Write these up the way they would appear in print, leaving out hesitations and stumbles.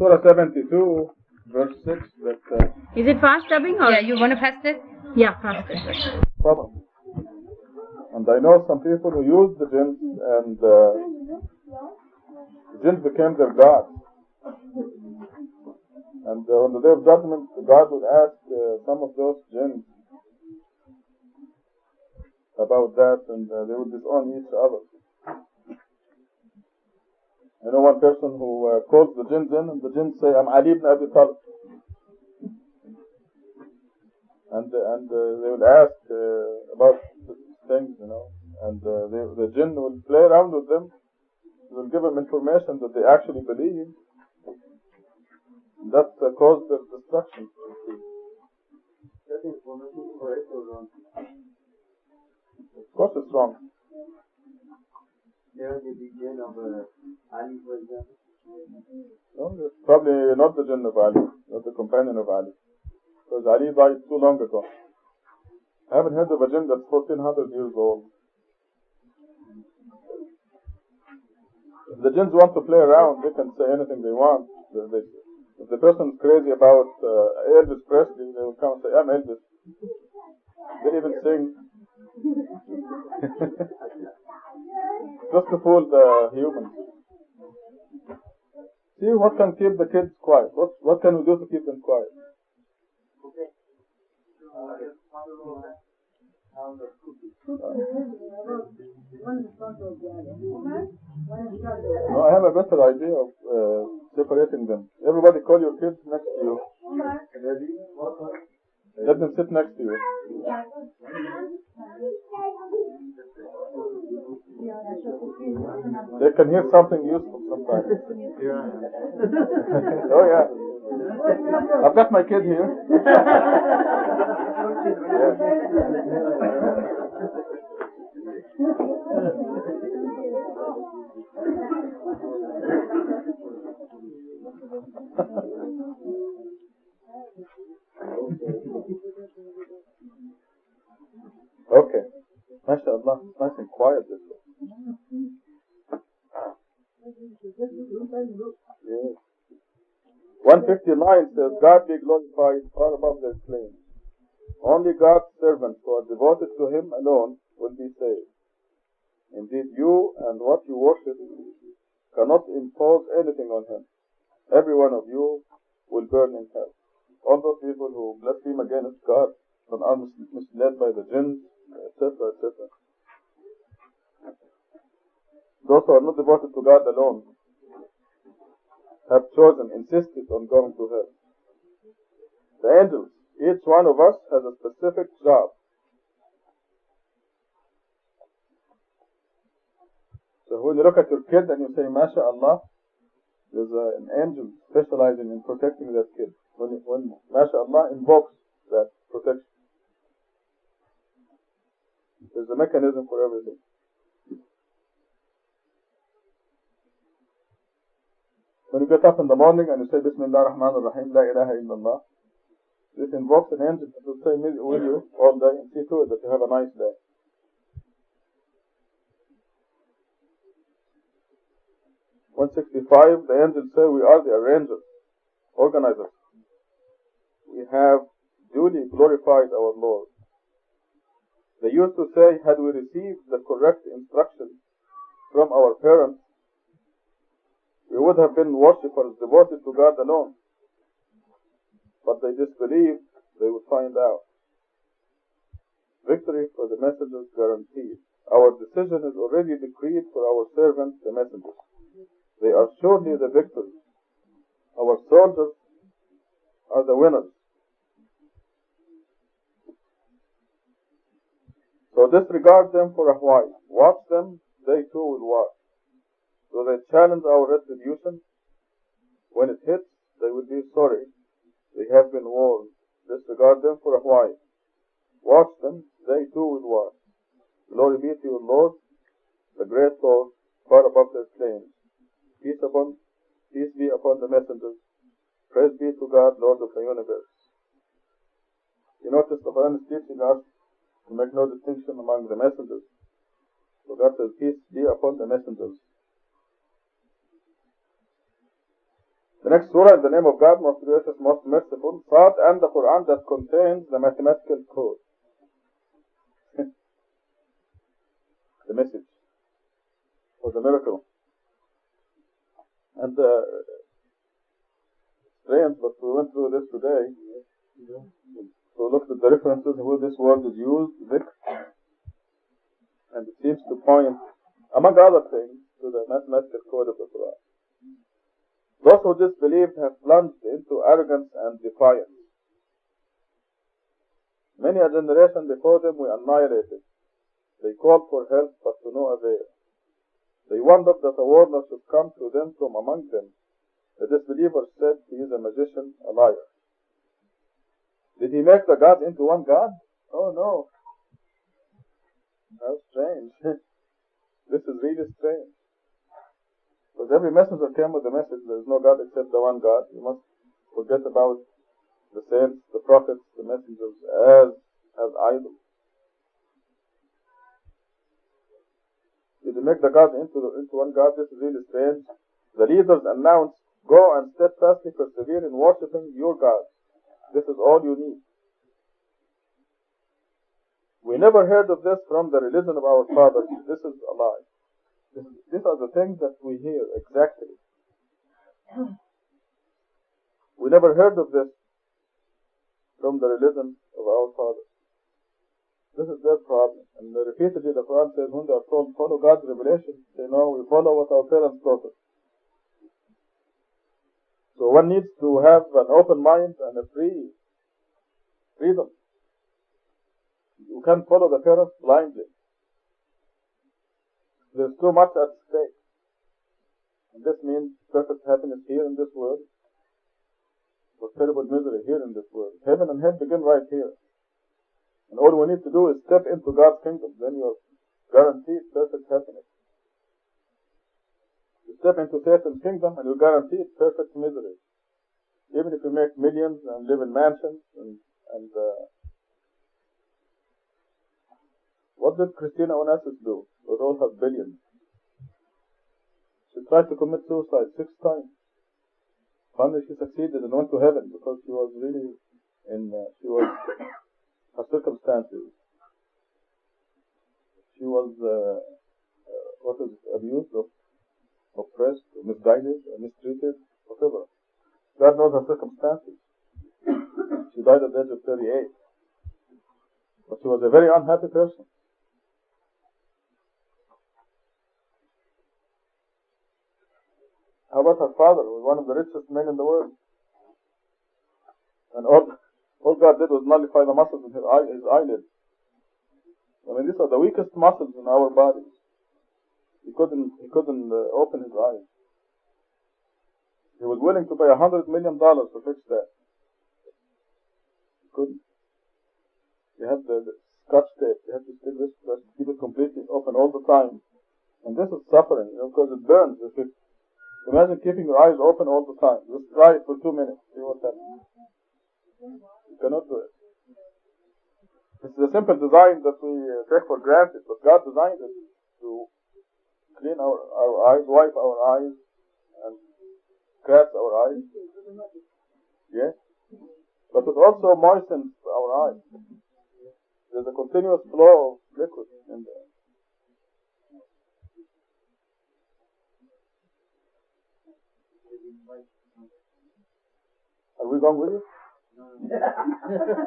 Surah 72, verse 6, that Is it fast dubbing or? Yeah, you want to pass it? Yeah, fast. problem. And I know some people who use the jinns, and the jinns became their god. And on the day of judgment, God would ask some of those jinns about that, and they would disown each other. I know one person who calls the jinns in, and the jinns say, "I'm Ali ibn Abi Talib." And they would ask about things, and the jinn will play around with them. They will give them information that they actually believe. That caused their destruction. Of course it's wrong. No, it's probably not the jinn of Ali, not the companion of Ali. Because Ali died too long ago. I haven't heard of a jinn that's 1400 years old. If the jinns want to play around, they can say anything they want. If the person is crazy about Elvis Presley, they will come and say, "I'm Elvis." They even sing. Just to fool the humans. See what can keep the kids quiet. What can we do to keep them quiet? No, I have a better idea of separating them. Everybody call your kids next to you. Let them sit next to you. They can hear something useful sometimes. Oh yeah. I've got my kid here. Okay. MashaAllah, it's nice and quiet this way. Yes. 159 says, God be glorified far above their claims. Only God's servants who are devoted to Him alone will be saved. Indeed, you and what you worship cannot impose anything on Him. Every one of you will burn in hell. All those people who blaspheme against God and are misled by the jinns, etc., etc. Those who are not devoted to God alone have insisted on going to hell. The angels, each one of us has a specific job. So when you look at your kid and you say, MashaAllah, there's an angel specializing in protecting that kid. When MashaAllah invokes that protection, there's a mechanism for everything. When you get up in the morning and you say Bismillah ar-Rahman ar-Rahim, La ilaha illallah, this invokes an angel that will stay with you all day and see to it that you have a nice day. (165) The angels say we are the arrangers, organizers. We have duly glorified our Lord. They used to say, had we received the correct instruction from our parents, we would have been worshippers devoted to God alone. But they disbelieved, they would find out. Victory for the messengers guaranteed. Our decision is already decreed for our servants, the messengers. They are surely the victors. Our soldiers are the winners. So disregard them for a while. Watch them, they too will watch. So they challenge our retribution. When it hits, they will be sorry. They have been warned. Disregard them for a while. Watch them, they too will watch. Glory be to your Lord, the great Lord, far above their claims. Peace be upon the messengers. Praise be to God, Lord of the universe. You notice the Quran is teaching us to make no distinction among the messengers. So God says, peace be upon the messengers. The The next surah is the name of God, most gracious, most merciful, Sad, and the Quran that contains the mathematical code. The message for the miracle. And strange, but we went through this today. So look at the references where this word is used, dhikr, and it seems to point, among other things, to the mathematical code of the Quran. Those who disbelieved have plunged into arrogance and defiance. Many a generation before them we annihilated. They called for help, but to no avail. They wondered that a warner should come to them from among them. The disbelievers said, he is a magician, a liar. Did he make the gods into one God? Oh no. How strange. This is really strange. Because every messenger came with the message, there is no God except the one God. You must forget about the saints, the prophets, the messengers as idols. Did they make the God into one God? This is really strange. The leaders announced, go and steadfastly persevere in worshipping your God. This is all you need. We never heard of this from the religion of our fathers. This is a lie. These are the things that we hear exactly. We never heard of this from the religion of our fathers. This is their problem. And repeatedly the Quran says, when they are told, follow God's revelation, they know we follow what our parents taught us. So one needs to have an open mind and a freedom. You can't follow the parents blindly. There's too much at stake. And this means perfect happiness here in this world, or terrible misery here in this world. Heaven and hell begin right here. And all we need to do is step into God's kingdom. Then you're guaranteed perfect happiness. You step into Satan's kingdom and you're guaranteed perfect misery. Even if you make millions and live in mansions and what did Christina Onassis do with all her billions? She tried to commit suicide 6 times. Finally she succeeded and went to heaven because she was really her circumstances. She was abused, oppressed, misguided, mistreated, whatever. God knows her circumstances. She died at the age of 38. But she was a very unhappy person. How about her father, who was one of the richest men in the world? And all God did was nullify the muscles in his eyelids. I mean, these are the weakest muscles in our bodies. He couldn't open his eyes. He was willing to pay $100 million to fix that. He couldn't. He had the scotch tape. He had to stick this to keep it completely open all the time. And this is suffering, because it burns. Imagine keeping your eyes open all the time. Just try it for 2 minutes. See what happens. You cannot do it. This is a simple design that we take for granted, but God designed it to clean our eyes, wipe our eyes, and scratch our eyes. Yes. But it also moistens our eyes. There's a continuous flow of liquid in there. Are we going with you?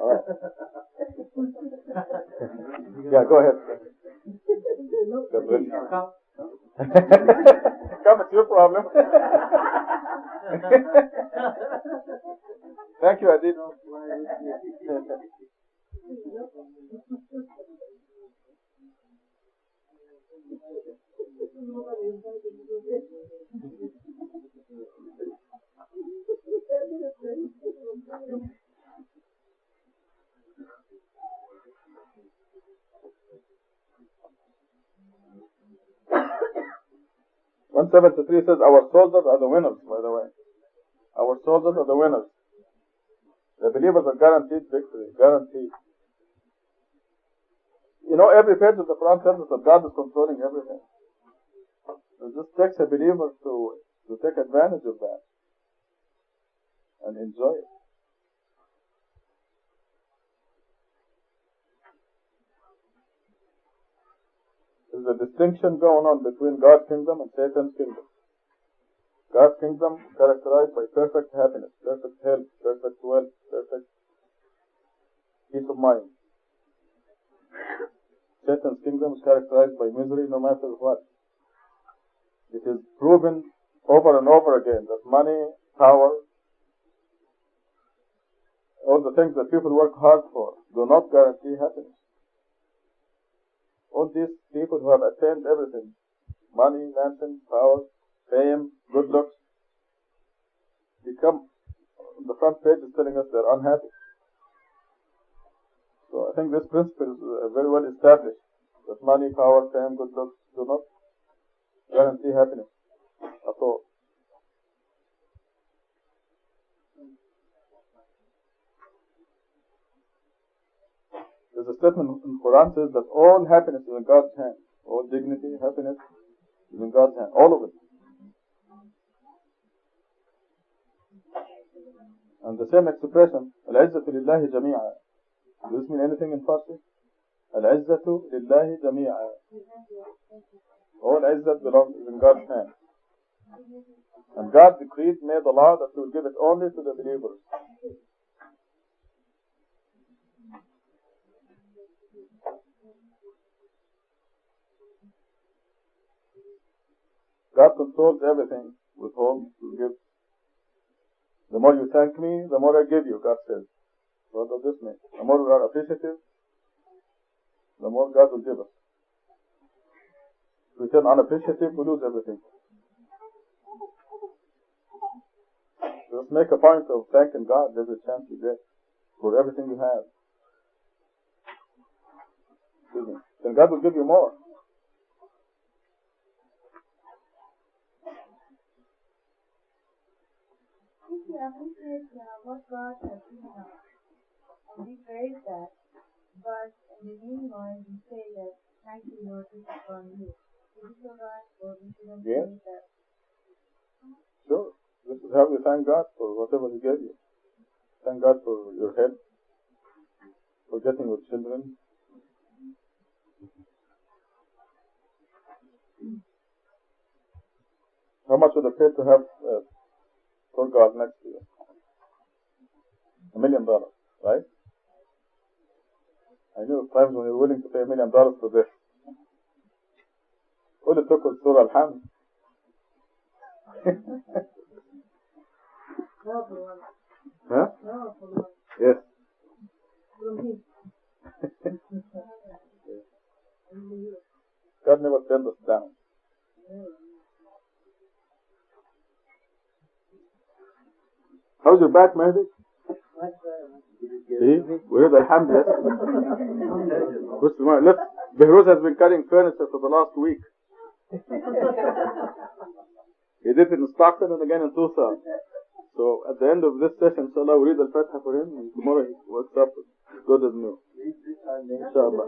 All right. Yeah, go ahead. Come, it's your problem. Thank you, Adit. One 173 says, our soldiers are the winners, by the way. Our soldiers are the winners. The believers are guaranteed victory, guaranteed. You know, every page of the Quran tells us that God is controlling everything. It just takes a believer to take advantage of that. and enjoy it. There's a distinction going on between God's kingdom and Satan's kingdom. God's kingdom characterized by perfect happiness, perfect health, perfect wealth, perfect peace of mind. Satan's kingdom is characterized by misery no matter what. It is proven over and over again that money, power, all the things that people work hard for do not guarantee happiness. All these people who have attained everything, money, mansion, power, fame, good looks, become the front page is telling us they're unhappy. So I think this principle is very well established, that money, power, fame, good looks do not guarantee happiness at all. There's a statement in the Quran says that all happiness is in God's hand. All dignity, happiness is in God's hand. All of it. And the same expression, Al-Izzatu lillahi jami'a. Does this mean anything in Farsi? Al-Izzatu lillahi jami'a. All Izzat belongs in God's hand. And God decreed, made the law that He will give it only to the believers. God controls everything, withholds, gives. The more you thank me, the more I give you, God says. What does this mean? The more we are appreciative, the more God will give us. If we turn unappreciative, we lose everything. Just make a point of thanking God every chance you get for everything you have. Then God will give you more. We appreciate what God has given us, and we praise that. But in the meanwhile, we say that thank you, Lord, this is from you. Is it alright, or we shouldn't say that? Sure. This is how you thank God for whatever He gave you. Thank God for your health, for getting your children. How much would it pay to have for God next to you? $1 million, right? I knew times when you're willing to pay $1 million for this. All it took was Surah Al-Hamd. Huh? Yes. God never turned us down. How's your back, Mehdi? See? We heard Alhamdulillah. Look, Behruz has been cutting furniture for the last week. He did it in Stockton and again in Tucson. So at the end of this session, inshallah, we read Al-Fatiha for him, and tomorrow he wakes up as good as new. Inshallah.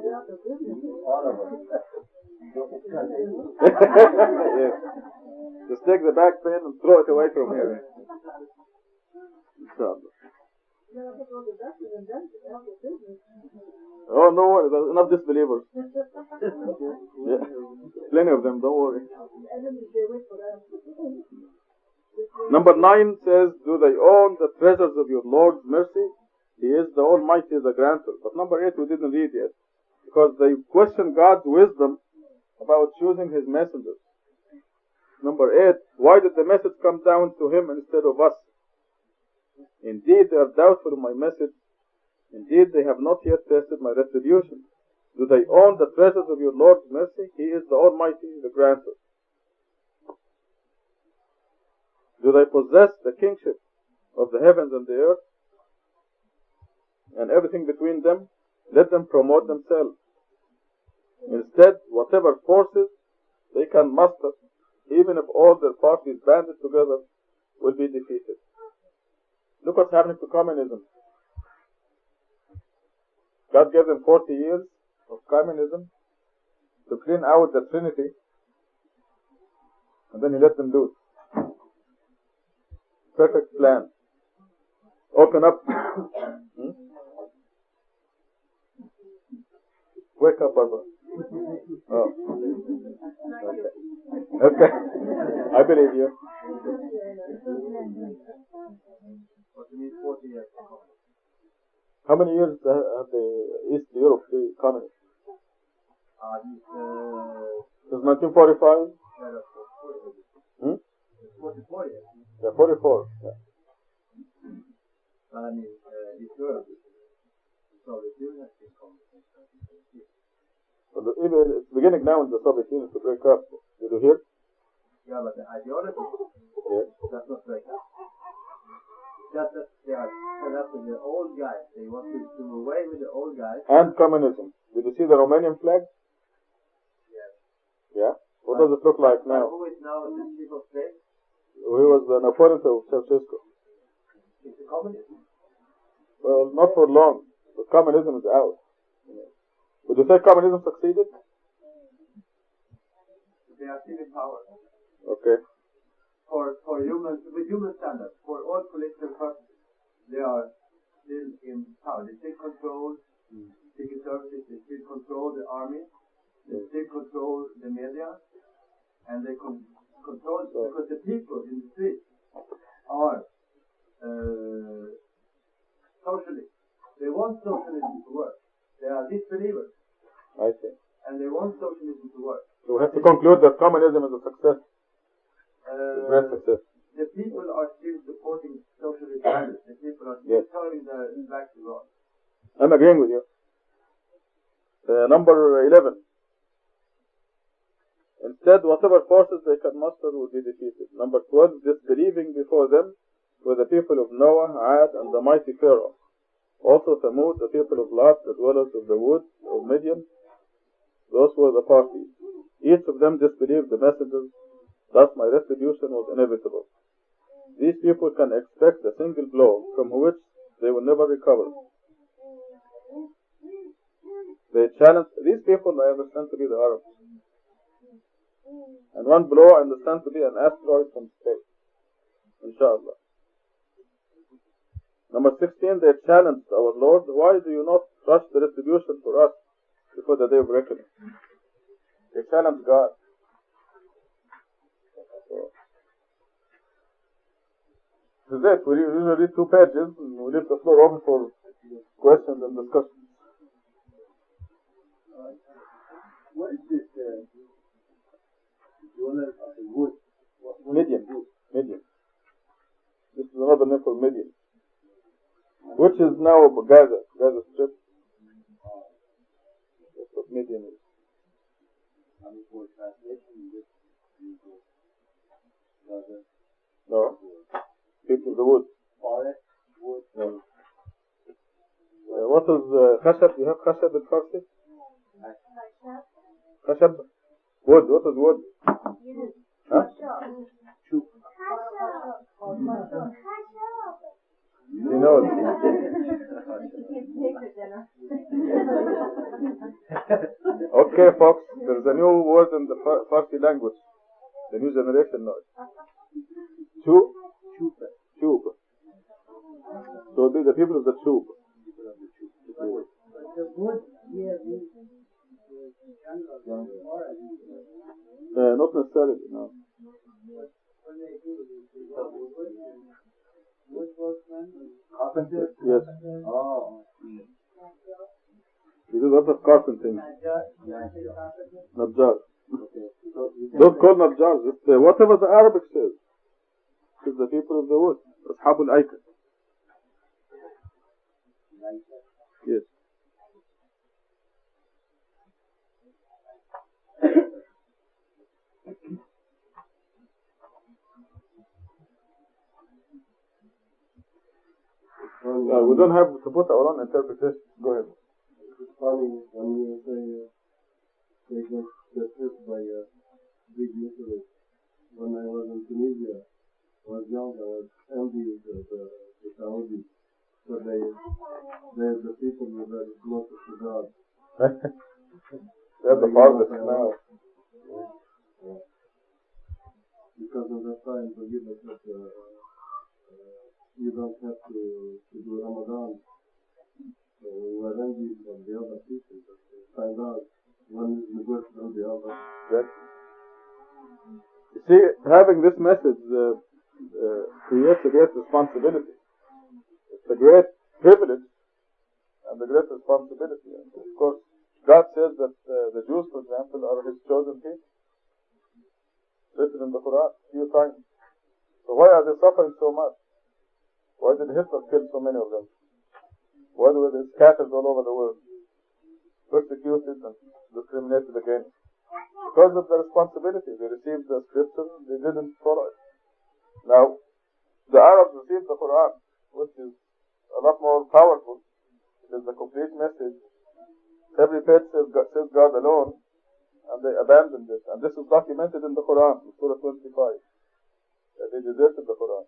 Yes. Just take the back pain and throw it away from here. Inshallah. Oh, no worry, there's enough disbelievers. Yeah. Plenty of them, don't worry. Number 9 says, do they own the treasures of your Lord's mercy? He is the Almighty, the grantor. But number 8 we didn't read yet, because they question God's wisdom about choosing His messengers. Number 8, why did the message come down to Him instead of us? Indeed, they are doubtful of my message. Indeed, they have not yet tested my retribution. Do they own the treasures of your Lord's mercy? He is the Almighty, the grantor. Do they possess the kingship of the heavens and the earth and everything between them? Let them promote themselves. Instead, whatever forces they can muster, even if all their parties banded together, will be defeated. Look what's happening to communism. God gave them 40 years of communism to clean out the Trinity, and then He let them loose. Perfect plan. Open up. Hmm? Wake up, Barbara. Oh. Okay. I believe you. What you mean 40 years? How many years have the East Europe been communist? Since 1945? Hmm? 44 years. Yeah, 44. Yeah. But I mean, East Europe, Soviet Union has been communist since 1946. Well, it's beginning now in the Soviet Union to break up. Did you hear? Yeah, but the ideology does not break up. Just that they are fed up with the old guys. They want to do away with the old guys. And communism. Did you see the Romanian flag? Yes. Yeah? What does it look like now? Who is now the chief of state? He was an opponent of Ceausescu. It's a communist. Well, not for long. But communism is out. Would you say communism succeeded? They are still in power. Okay. For humans, with human standards, for all political purposes, they are still in power. They still control secret services, they still control the army, they still control the media, and they control, because the people in the streets are socialists. They want socialism to work. They are disbelievers. I see. And they want socialism to work. So we have to conclude that communism is a success. Great success. The people are still supporting socialist values. The people are still turning their back to God. I'm agreeing with you. Number 11. Instead, whatever forces they can muster will be defeated. Number 12. Disbelieving before them were the people of Noah, Ad, and the mighty Pharaoh. Also Thamud, the people of Lot, the dwellers of the woods of Midian. Those were the parties. Each of them disbelieved the messengers. Thus my retribution was inevitable. These people can expect a single blow from which they will never recover. They challenge these people. I understand to be the Arabs, and one blow I understand to be an asteroid from space. Inshallah. Number 16. They challenged our Lord. Why do you not rush the retribution for us before the day of reckoning? They challenged God. This is it. We usually read 2 pages and we leave the floor open for questions and discussions. What is this dweller of the wood? Midian. Midian. This is another name for Midian, which is now Gaza. Gaza Strip. That's what Midian is. For translation, this No. People of the wood. forest, wood. No. What is Khashab? You have Khashab in Farsi? Khashab? Wood. What is wood? Huh? He knows. Okay, folks. There's a new word in the Farsi language. The new generation knows. Tube. Tube. So the people of the tube. The wood here is Not necessarily, no. when they do woodworkman, carpenter. Yes. Oh. We do lots of carpentering. Carpenter. Najjar. Okay. So Don't call Najjar. It's whatever the Arabic says. It's the people of the wood. Ashab al-Aikad. Yes. We don't have to put our own interpretation. Go ahead. it's funny when you say they get hit by a big missile. When I was in Tunisia, I was young, I was envious of the Saudis. So they're the people who are closest to God. They're the farthest now. Because of that time, forgiveness of you don't have to do Ramadan. So we were envious of the other people, but we find out one is worse than the other. Yes. You see, having this message creates a great responsibility. It's a great privilege and a great responsibility. And of course, God says that the Jews, for example, are His chosen people. Written in the Quran a few times. So why are they suffering so much? Why did Hitler kill so many of them? Why were they scattered all over the world, persecuted and discriminated against? Because of the responsibility. They received the scripture, they didn't follow it. Now, the Arabs received the Quran, which is a lot more powerful. It is the complete message. Every page says God alone, and they abandoned it. And this is documented in the Quran, in Surah 25. That they deserted the Quran.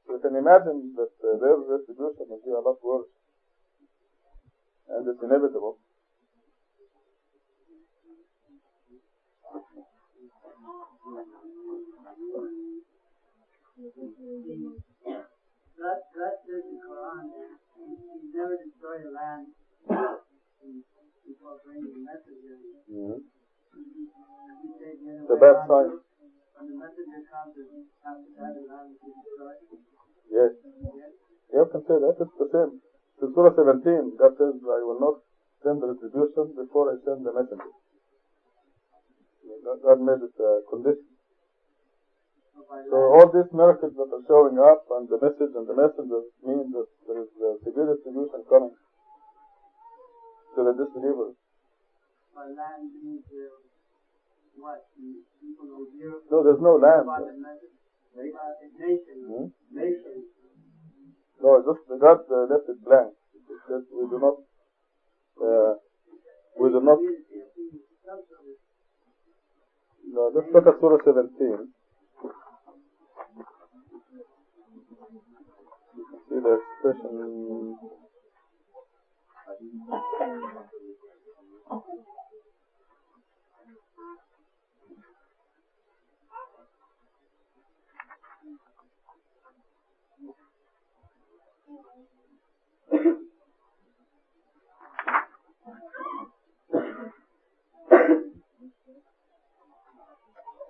So you can imagine that their retribution will be a lot worse. And it's inevitable. God says in the Quran that He never destroyed a land before bringing messengers. Mm-hmm. He said the It's a bad sign. when the messenger comes, after that the land is destroyed. Yes. You can say that. It's the same. In Surah 17, God says, I will not send the retribution before I send the messenger. God made it a condition. So all these miracles that are showing up and the message and the messenger mean that there is a severe retribution coming to the disbelievers. By land means what? People who hear No, there's no land. about the message. Nation. Nation. No, just God left it blank. It says we do not. No, let's look at Surah 17. See the expression.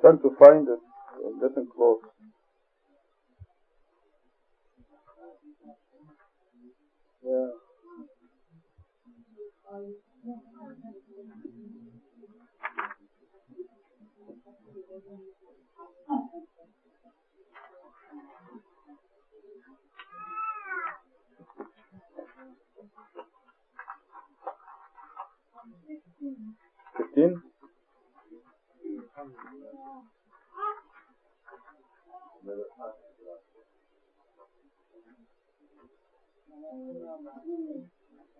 Trying to find it. I'm getting close. Yeah.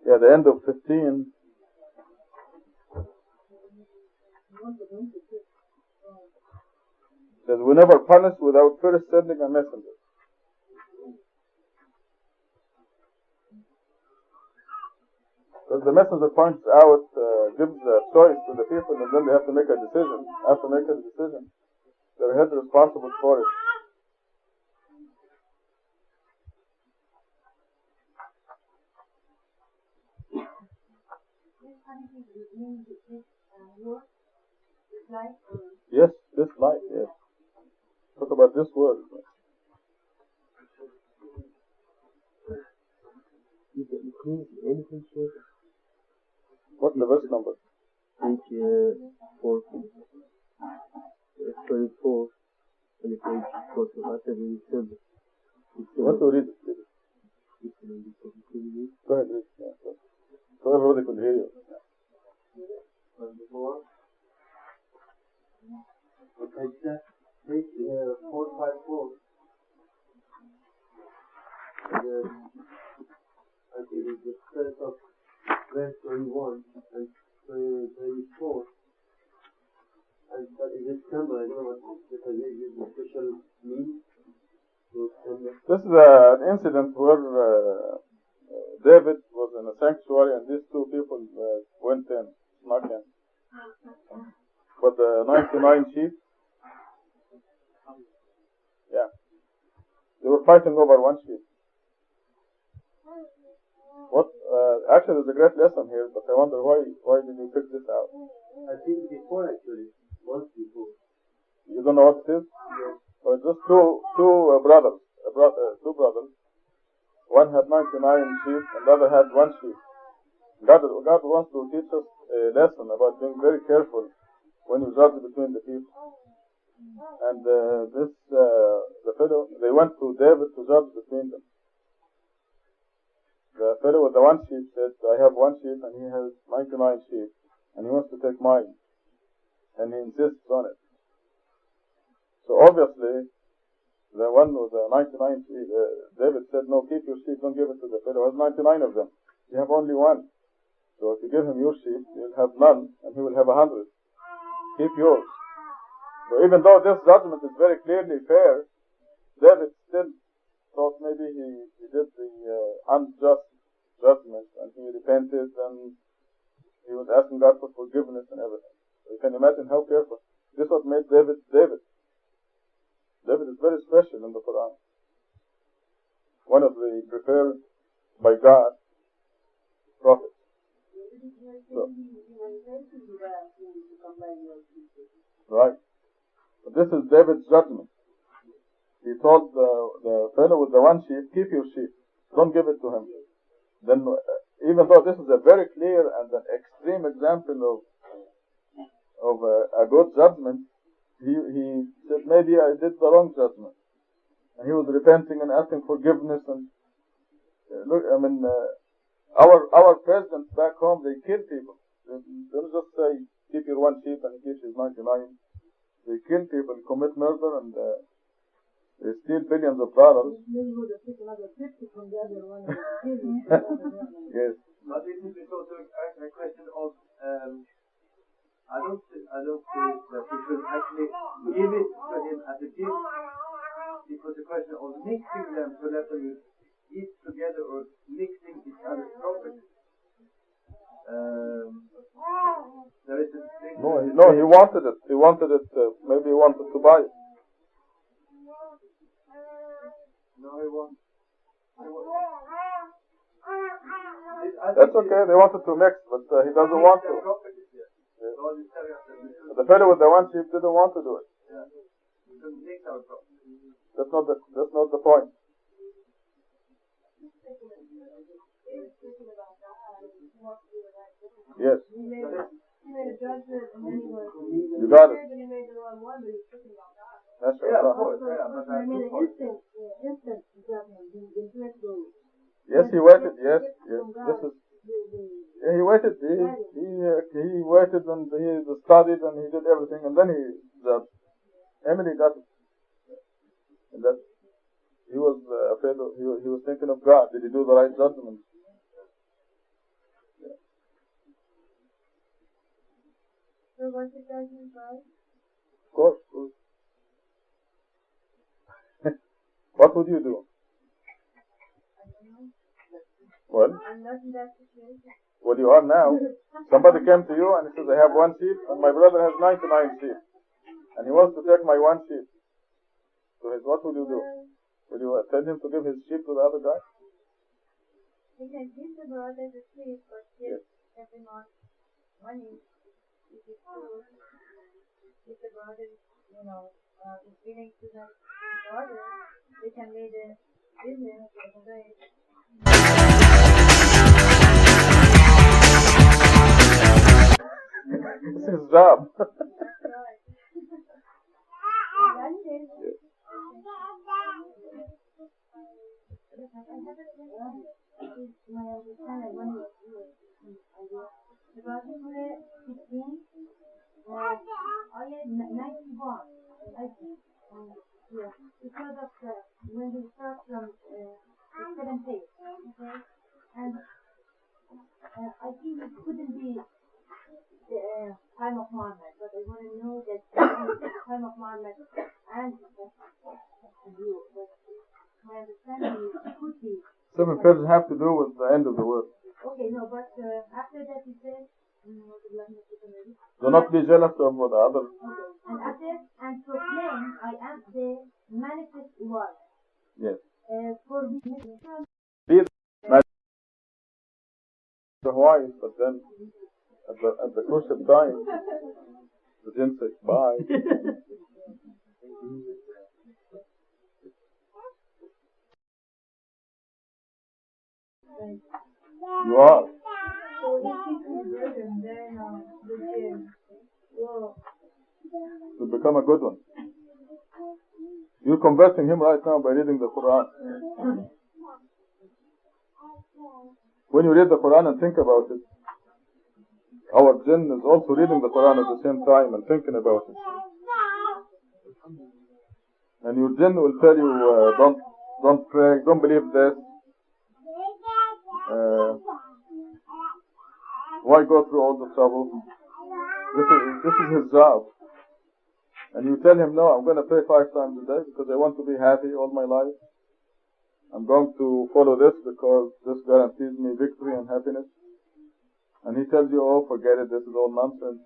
Yeah, the end of 15. Says, we never punish without first sending a messenger. Because the messenger points out, gives a choice to the people, and then they have to make a decision. After making a decision, they're held responsible for it. Yes, this life, yes. Talk about this world. What's the verse number? Page 40. 24. And page 47. What to read it, please? Go ahead, read. Yeah, so everybody could hear you. 24. Page 454. I think it's the first of verse 21 and 24. And that is a symbol. I don't know what this is a special meaning. This is an incident where David was in a sanctuary and these two people went in, snuck in. But the 99 sheep, yeah, they were fighting over one sheep. What? Actually, there's a great lesson here, but I wonder why did you pick this out? I think before actually, once before. You don't know what it is? Yes. So it's just two brothers. Two brothers. One had 99 sheep, and the other had one sheep. God wants to teach us a lesson about being very careful when you judge between the people. And the fellow, they went to David to judge between them. The fellow with the one sheep said, I have one sheep and he has 99 sheep, and he wants to take mine. And he insists on it. So obviously, the one with the 99 sheep, David said, no, keep your sheep, don't give it to the fellow who has 99 of them. You have only one. So if you give him your sheep, you'll have none, and he will have 100. Keep yours. So even though this judgment is very clearly fair, David still thought maybe he did the unjust judgment, and he repented, and he was asking God for forgiveness and everything. So you can imagine how careful. This is what made David David. David is very special in the Quran. One of the preferred by God prophets. So, right. But this is David's judgment. He told the fellow with the one sheep, keep your sheep. Don't give it to him. Then, even though this is a very clear and an extreme example of a good judgment, he said, maybe I did the wrong judgment. And he was repenting and asking forgiveness. And look, I mean, our presidents back home, they kill people. They don't just say, keep your one sheep and he keeps his 99. They kill people, commit murder, and they steal billions of dollars. Yes. But this is also a question of, I don't think that we should actually give it to him as a gift. Because the question of mixing them to let them eat together or mixing each other's property. There is a thing. No, he wanted it. He wanted it. Maybe he wanted to buy it. No, he won't. That's okay. They wanted to mix, but he doesn't want to. Yes. The fellow with the one sheep didn't want to do it. Yeah. We can mix our property. That's not the point. Yes. He made a judgment and then he was. You got it. He made the wrong one, but he's thinking about God. That's right. Yeah, of course. Yeah, but I mean, instant judgment. Yes, he waited. Yes. This is. Yeah, he waited. He waited and he studied and he did everything and then he judged. Emily got it. And that he was afraid of. He was thinking of God. Did he do the right judgment? Yeah. So what's the judgment, right? Of course. What would you do? I don't know. Well, I'm not in that situation. well, you are now. Somebody came to you and he says, I have one sheep and my brother has 99 sheep. And he wants to take my one sheep. So what will you do? Will you tell him to give his sheep to the other guy? He can give the brother the sheep, but give every month money. If the brother, is willing to the brother, they can make the business of the way. It's his job. That's right. That's it. Yes. My understanding when the brother 16, ayat 91, I think, because of when we start from the 7th page, okay, and I think it couldn't be the time of Muhammad, but I want to know that the time of Muhammad and you, but my understanding is it could be. 7 pages have to do with the end of the word. Okay, no, but after that he says, do not be jealous of the other. and after, and proclaim, I am the manifest one. Yes. For Be the Hawaii, but then at the crucial time, the jinn says bye. You are. So if he converts him, then the jinn will. To become a good one. You're converting him right now by reading the Quran. When you read the Quran and think about it, our jinn is also reading the Quran at the same time and thinking about it. And your jinn will tell you, don't pray, don't believe this. Why go through all the trouble? This is his job. And you tell him, no, I'm going to pray 5 times a day because I want to be happy all my life. I'm going to follow this because this guarantees me victory and happiness. And he tells you, oh, forget it, this is all nonsense.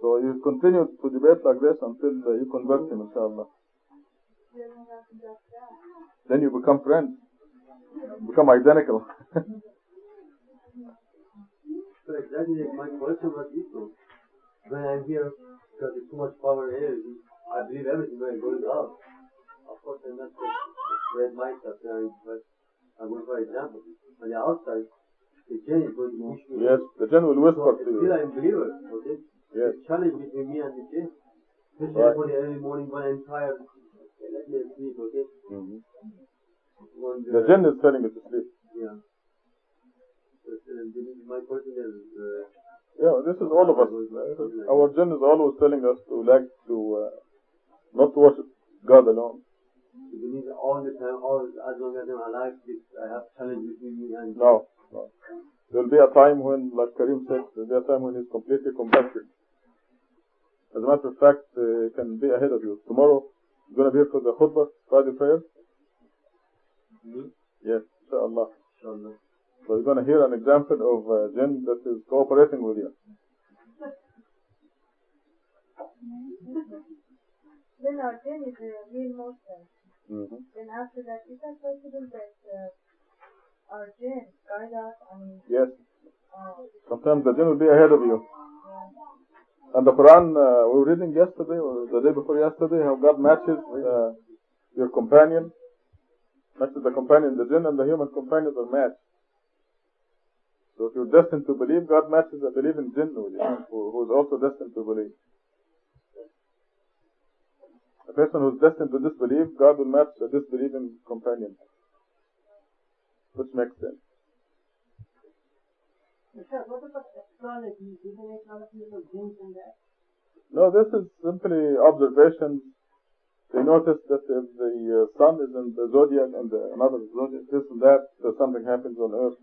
So you continue to debate like this until you convert him, inshallah. Then you become friends. Become identical. So exactly my question was equal. When I'm here, because there's too much power here, I believe everything when it goes up. Of course, I'm not just read my stuff there, but I'm going for example. On the outside, the jinn is going to push me. Yes, the jinn will whisper to you. Still, I'm a believer, okay? Yes. The challenge between me and the jinn. Especially Right. for the early morning when I'm tired. Okay, let me sleep, okay? Mm-hmm. When The jinn is telling you to sleep. Yeah. My question is, Yeah, this is all of us. Our jinn is always telling us to not to worship God alone. you believe all the time, as long as I'm alive, I have challenge between me and No. There will be a time when, like Karim said, there will be a time when he's completely converted. As a matter of fact, he can be ahead of you. Tomorrow, you're going to be here for the khutbah, Friday prayer? me. Yes, inshallah. Inshallah. So you're going to hear an example of jinn that is cooperating with you. Then our jinn is a real Muslim. Mm-hmm. Then after that, is that possible that our jinn guide us? Yes. Sometimes the jinn will be ahead of you. And the Quran, we were reading yesterday or the day before yesterday, how God matches your companion. Matches the companion, the jinn and the human companions are matched. So if you're destined to believe, God matches a believing jinn with you, who is also destined to believe. A person who's destined to disbelieve, God will match a disbelieving companion. Which makes sense. What about astrology? Isn't it not a piece of jinns in that? No, this is simply observations. They notice that if the sun is in the zodiac and another zodiac, this and that, something happens on earth.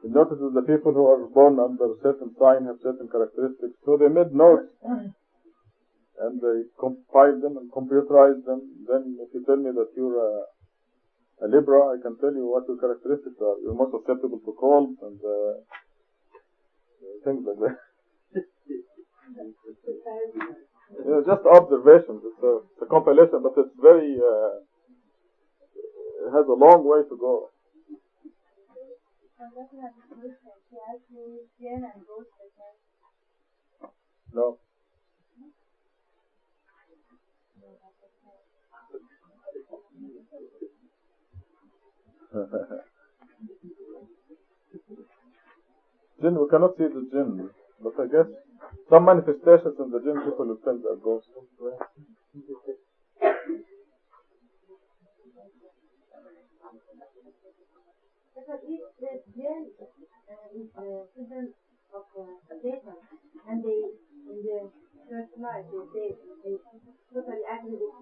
They notice that the people who are born under a certain sign have certain characteristics. So they made notes and they compiled them and computerized them. Then if you tell me that you're a Libra, I can tell you what your characteristics are. You're more susceptible to colds and things like that. Just observations. It's a compilation, but it's very, it has a long way to go. No. Jinn, we cannot see the jinn, but I guess some manifestations in the jinn people will think are ghosts. Because if the jinn is the children of Satan, and they, in the first life, they totally agree with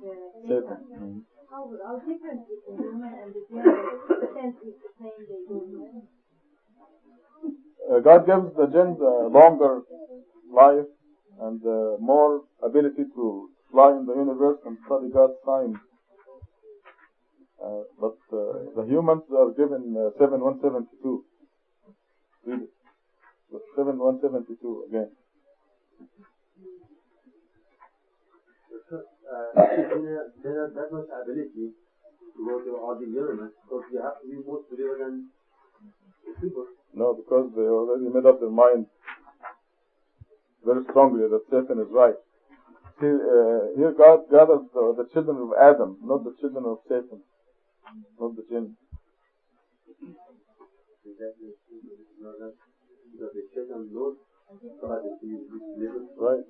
Satan. How different is the human and the jinn? The sense is the same, they do. God gives the jinn longer life and more ability to fly in the universe and study God's signs. But the humans are given 7172. Read it. 7172 again. They have that much ability to go to all the universe, so you have to be more superior than No, because they already made up their mind very strongly that Satan is right. See, here God gathers the children of Adam, not the children of Satan, not the jinn. Right.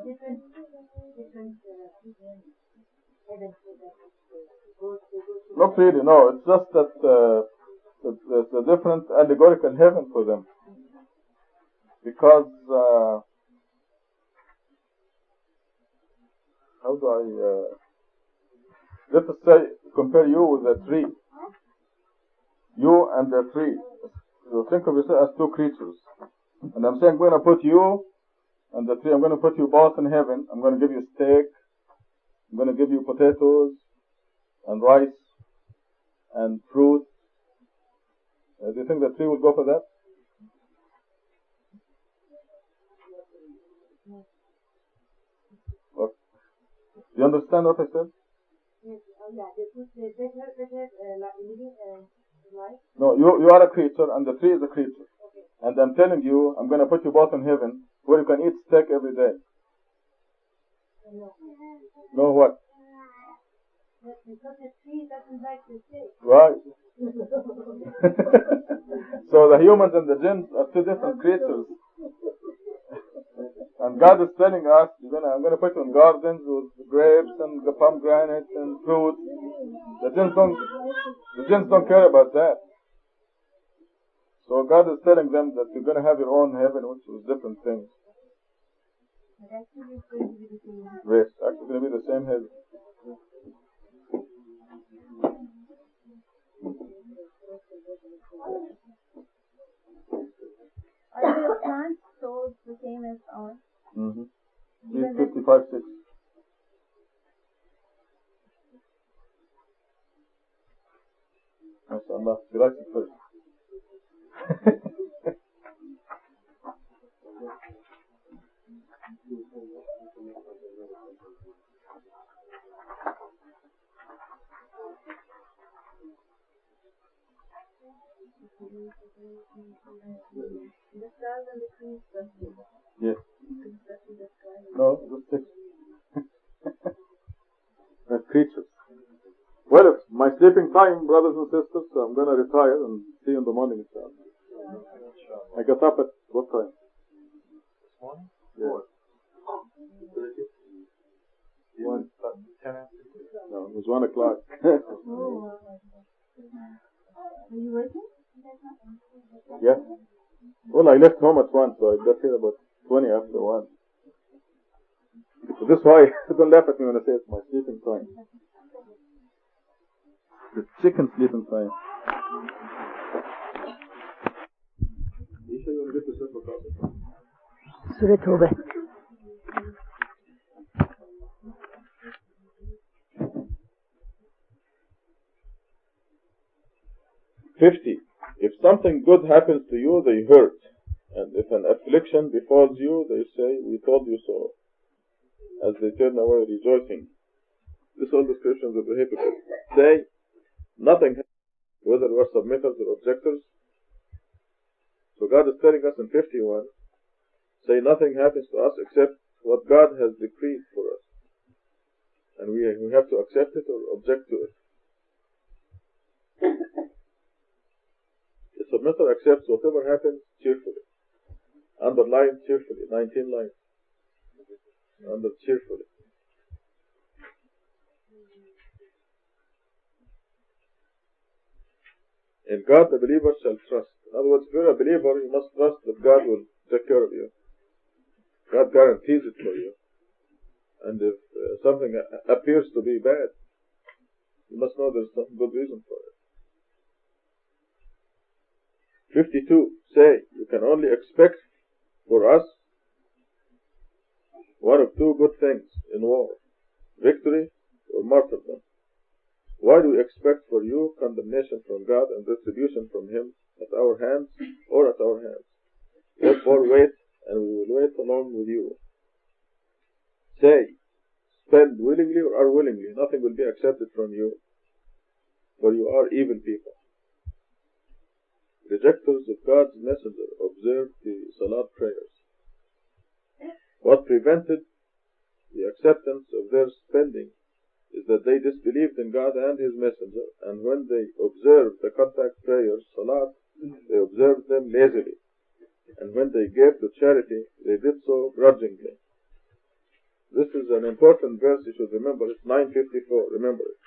Different Not really, no. It's just that there's a different allegorical heaven for them. Because, how do I, let us say, compare you with a tree. You and the tree. So think of yourself as two creatures. And I'm saying I'm going to put you and the tree, I'm going to put you both in heaven. I'm going to give you steak. I'm going to give you potatoes and rice and fruit. Do you think the tree will go for that? What? Do you understand what I said? Yes, they have living life. No, you are a creature and the tree is a creature. Okay. And I'm telling you, I'm going to put you both in heaven where you can eat steak every day. No. No what? Because the tree doesn't like the steak. Right. So the humans and the jinns are two different creatures. And God is telling us, I'm going to put you in gardens with grapes and pomegranates and fruit. The jinns don't care about that. So God is telling them that you're going to have your own heaven, which is different things. Actually, it's going to be the same. Yes, actually going to be the same heaven. Are your plants sold the same as ours? Mm-hmm. 55.6. MashaAllah. You like it first. The stars and the trees are same. Yes. Exactly the sky. No, just 6. They're creatures. Well, it's my sleeping time, brothers and sisters, so I'm going to retire and see you in the morning, inshallah. I got up at what time? This morning? Yeah. 1. 10 after. No, it was 1 o'clock. Oh. Are you working? Yeah. Well, I left home at 1, so I got here about 20 after 1. So this is why don't laugh at me when I say it's my sleeping time. The chicken sleeping time. Isha, you want to get yourself a coffee? Surah Tawbah. If something good happens to you, they hurt. And if an affliction befalls you, they say, we told you so. As they turn away rejoicing. This is all descriptions of the hypocrites. Say, nothing happens, whether we're submitters or objectors. So God is telling us in 51, say nothing happens to us except what God has decreed for us. And we have to accept it or object to it. The submitter accepts whatever happens cheerfully. Underline cheerfully, 19 lines. Under cheerfully. In God the believer shall trust. In other words, if you're a believer, you must trust that God will take care of you. God guarantees it for you. And if something appears to be bad, you must know there's some good reason for it. 52. Say, you can only expect for us one of two good things in war, victory or martyrdom. Why do we expect for you condemnation from God and retribution from Him at our hands or at our hands? Therefore wait, and we will wait along with you. Say, spend willingly or unwillingly, nothing will be accepted from you, for you are evil people. rejectors of God's messenger observed the Salat prayers. What prevented the acceptance of their spending is that they disbelieved in God and His messenger, and when they observed the contact prayers, Salat, they observed them lazily. And when they gave to charity, they did so grudgingly. This is an important verse you should remember. It's 954, remember it.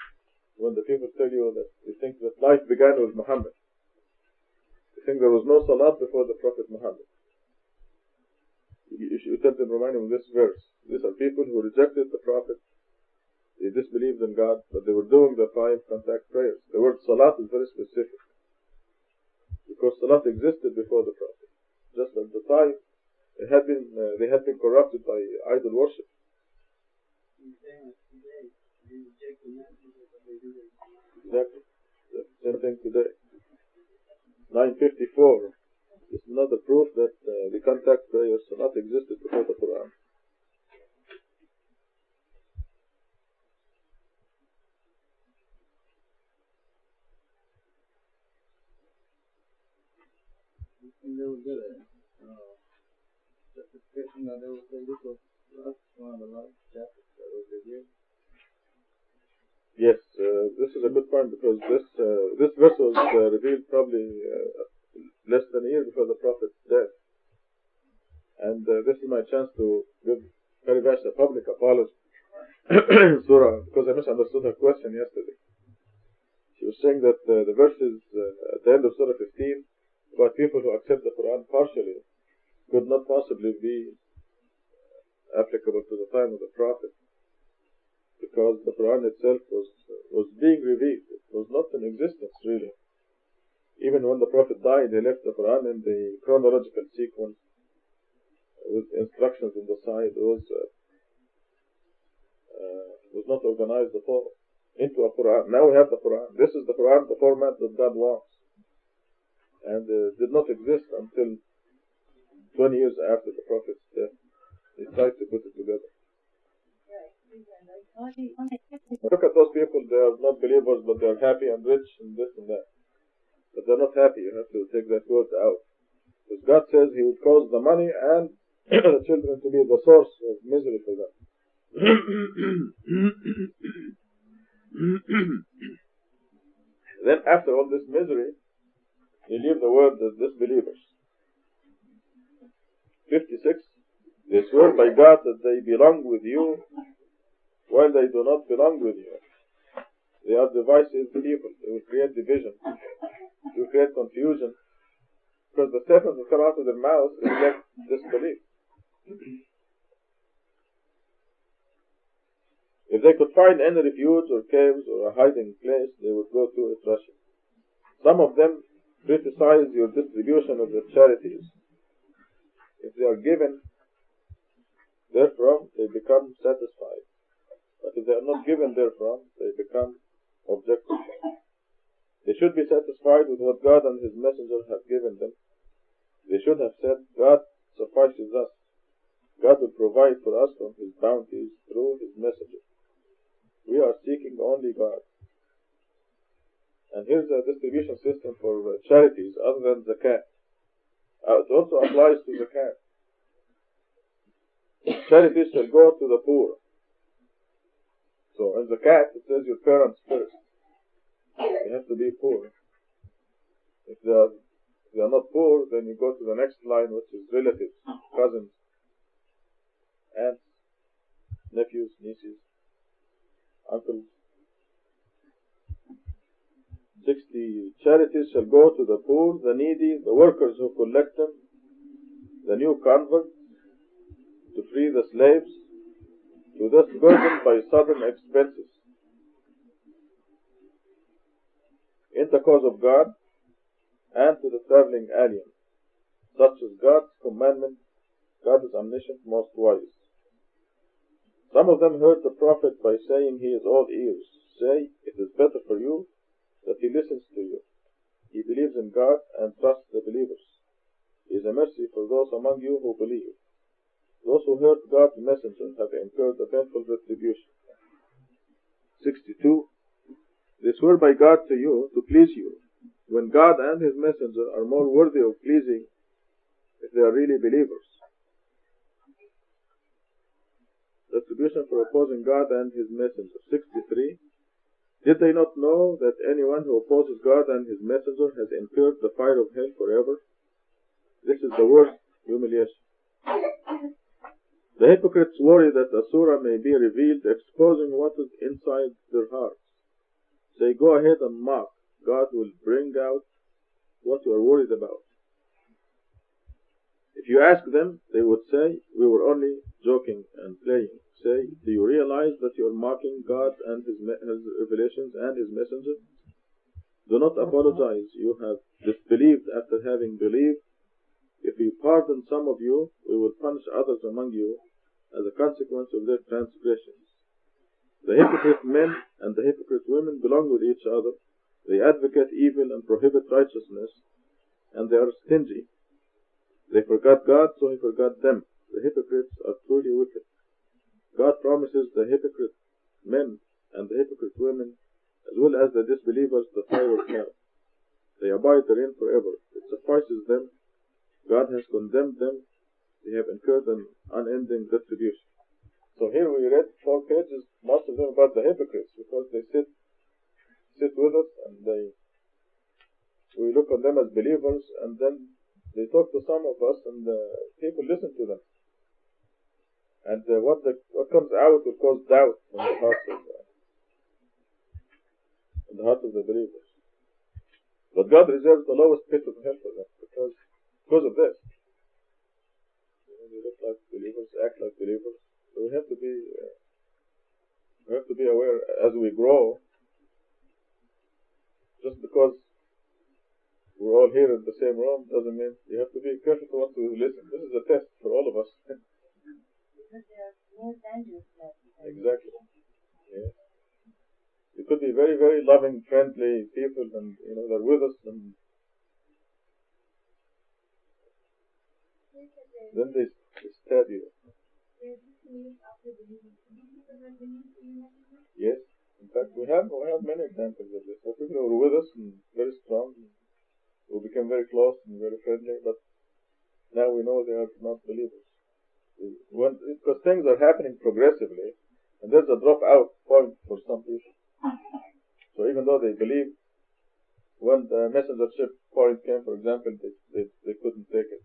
When the people tell you that they think that life began with Muhammad, they think there was no Salat before the Prophet Muhammad. You should tell them, remind them of this verse. These are people who rejected the Prophet. They disbelieved in God, but they were doing the 5 contact prayers. The word Salat is very specific, because Salat existed before the Prophet. Just at the time, they had been corrupted by idol worship. Exactly. The same thing today. 954 is another proof that the contact prayers Salat existed before the Quran. They were good at it. Justification that they would say this was one of the last chapters that was revealed. Yes, this is a good point, because this verse was revealed probably less than a year before the Prophet's death. And this is my chance to give Karibash a public apology Surah, because I misunderstood her question yesterday. She was saying that the verses at the end of Surah 15 about people who accept the Quran partially could not possibly be applicable to the time of the Prophet, because the Quran itself was being revealed. It was not in existence really. Even when the Prophet died, he left the Quran in the chronological sequence with instructions on the side. It was not organized at all into a Quran. Now we have the Quran. This is the Quran, the format that God wants, and did not exist until 20 years after the Prophet's death. He tried to put it together. Look at those people, they are not believers, but they are happy and rich and this and that. But they're not happy. You have to take that word out. Because God says He would cause the money and the children to be the source of misery for them. Then after all this misery, you leave the word as disbelievers. 56. They swear by God that they belong with you while they do not belong with you. They are divisive people. They will create division. They will create confusion. Because the statements that come out of their mouths reflect disbelief. If they could find any refuge or caves or a hiding place, they would go to it rushing. Some of them criticize your distribution of the charities. If they are given therefrom, they become satisfied. But if they are not given therefrom, they become objective. They should be satisfied with what God and His messenger have given them. They should have said, God suffices us. God will provide for us from His bounties through His messenger. We are seeking only God. And here's a distribution system for charities other than zakat. It also applies to zakat. Charities shall go to the poor. So in zakat it says your parents first. They have to be poor. If they are not poor, then you go to the next line, which is relatives, cousins, aunts, nephews, nieces, uncles. 60. Charities shall go to the poor, the needy, the workers who collect them, the new converts, to free the slaves, to those burdened by sudden expenses in the cause of God, and to the traveling alien. Such is God's commandment. God is omniscient, most wise. Some of them heard the Prophet by saying he is all ears. Say, it is better for you that he listens to you. He believes in God and trusts the believers. He is a mercy for those among you who believe. Those who heard God's messenger have incurred a painful retribution. 62. They swear by God to you, to please you, when God and His messenger are more worthy of pleasing if they are really believers. Retribution for opposing God and His messenger. 63. Did they not know that anyone who opposes God and His messenger has incurred the fire of hell forever? This is the worst humiliation. The hypocrites worry that a surah may be revealed exposing what is inside their hearts. Say, go ahead and mock. God will bring out what you are worried about. If you ask them, they would say, we were only joking and playing. Say, do you realize that you are mocking God and His revelations and His messenger? Do not apologize. You have disbelieved after having believed. If we pardon some of you, we will punish others among you as a consequence of their transgressions. The hypocrite men and the hypocrite women belong with each other. They advocate evil and prohibit righteousness, and they are stingy. They forgot God, so He forgot them. The hypocrites are truly wicked. God promises the hypocrite men and the hypocrite women, as well as the disbelievers, the fire of hell. They abide therein forever. It suffices them. God has condemned them. They have incurred an unending retribution. So here we read 4 pages, most of them about the hypocrites, because they sit with us and we look on them as believers, and then they talk to some of us and people listen to them. And what comes out will cause doubt in the hearts of the believers. But God reserves the lowest pit of hell for them because of this. They look like believers, act like believers. So we have to be aware as we grow. Just because we're all here in the same room doesn't mean you have to be careful to what to listen. This is a test for all of us. Because there are more dangers left. Exactly. Yeah. You could be very, very loving, friendly people, and they're with us, and then they stab you. Yes. In fact, we have many examples of this. People who were with us and very strong, who became very close and very friendly, but now we know they are not believers. Because things are happening progressively, and there's a drop-out point for some people. So even though they believe, when the messengership point came, for example, they couldn't take it.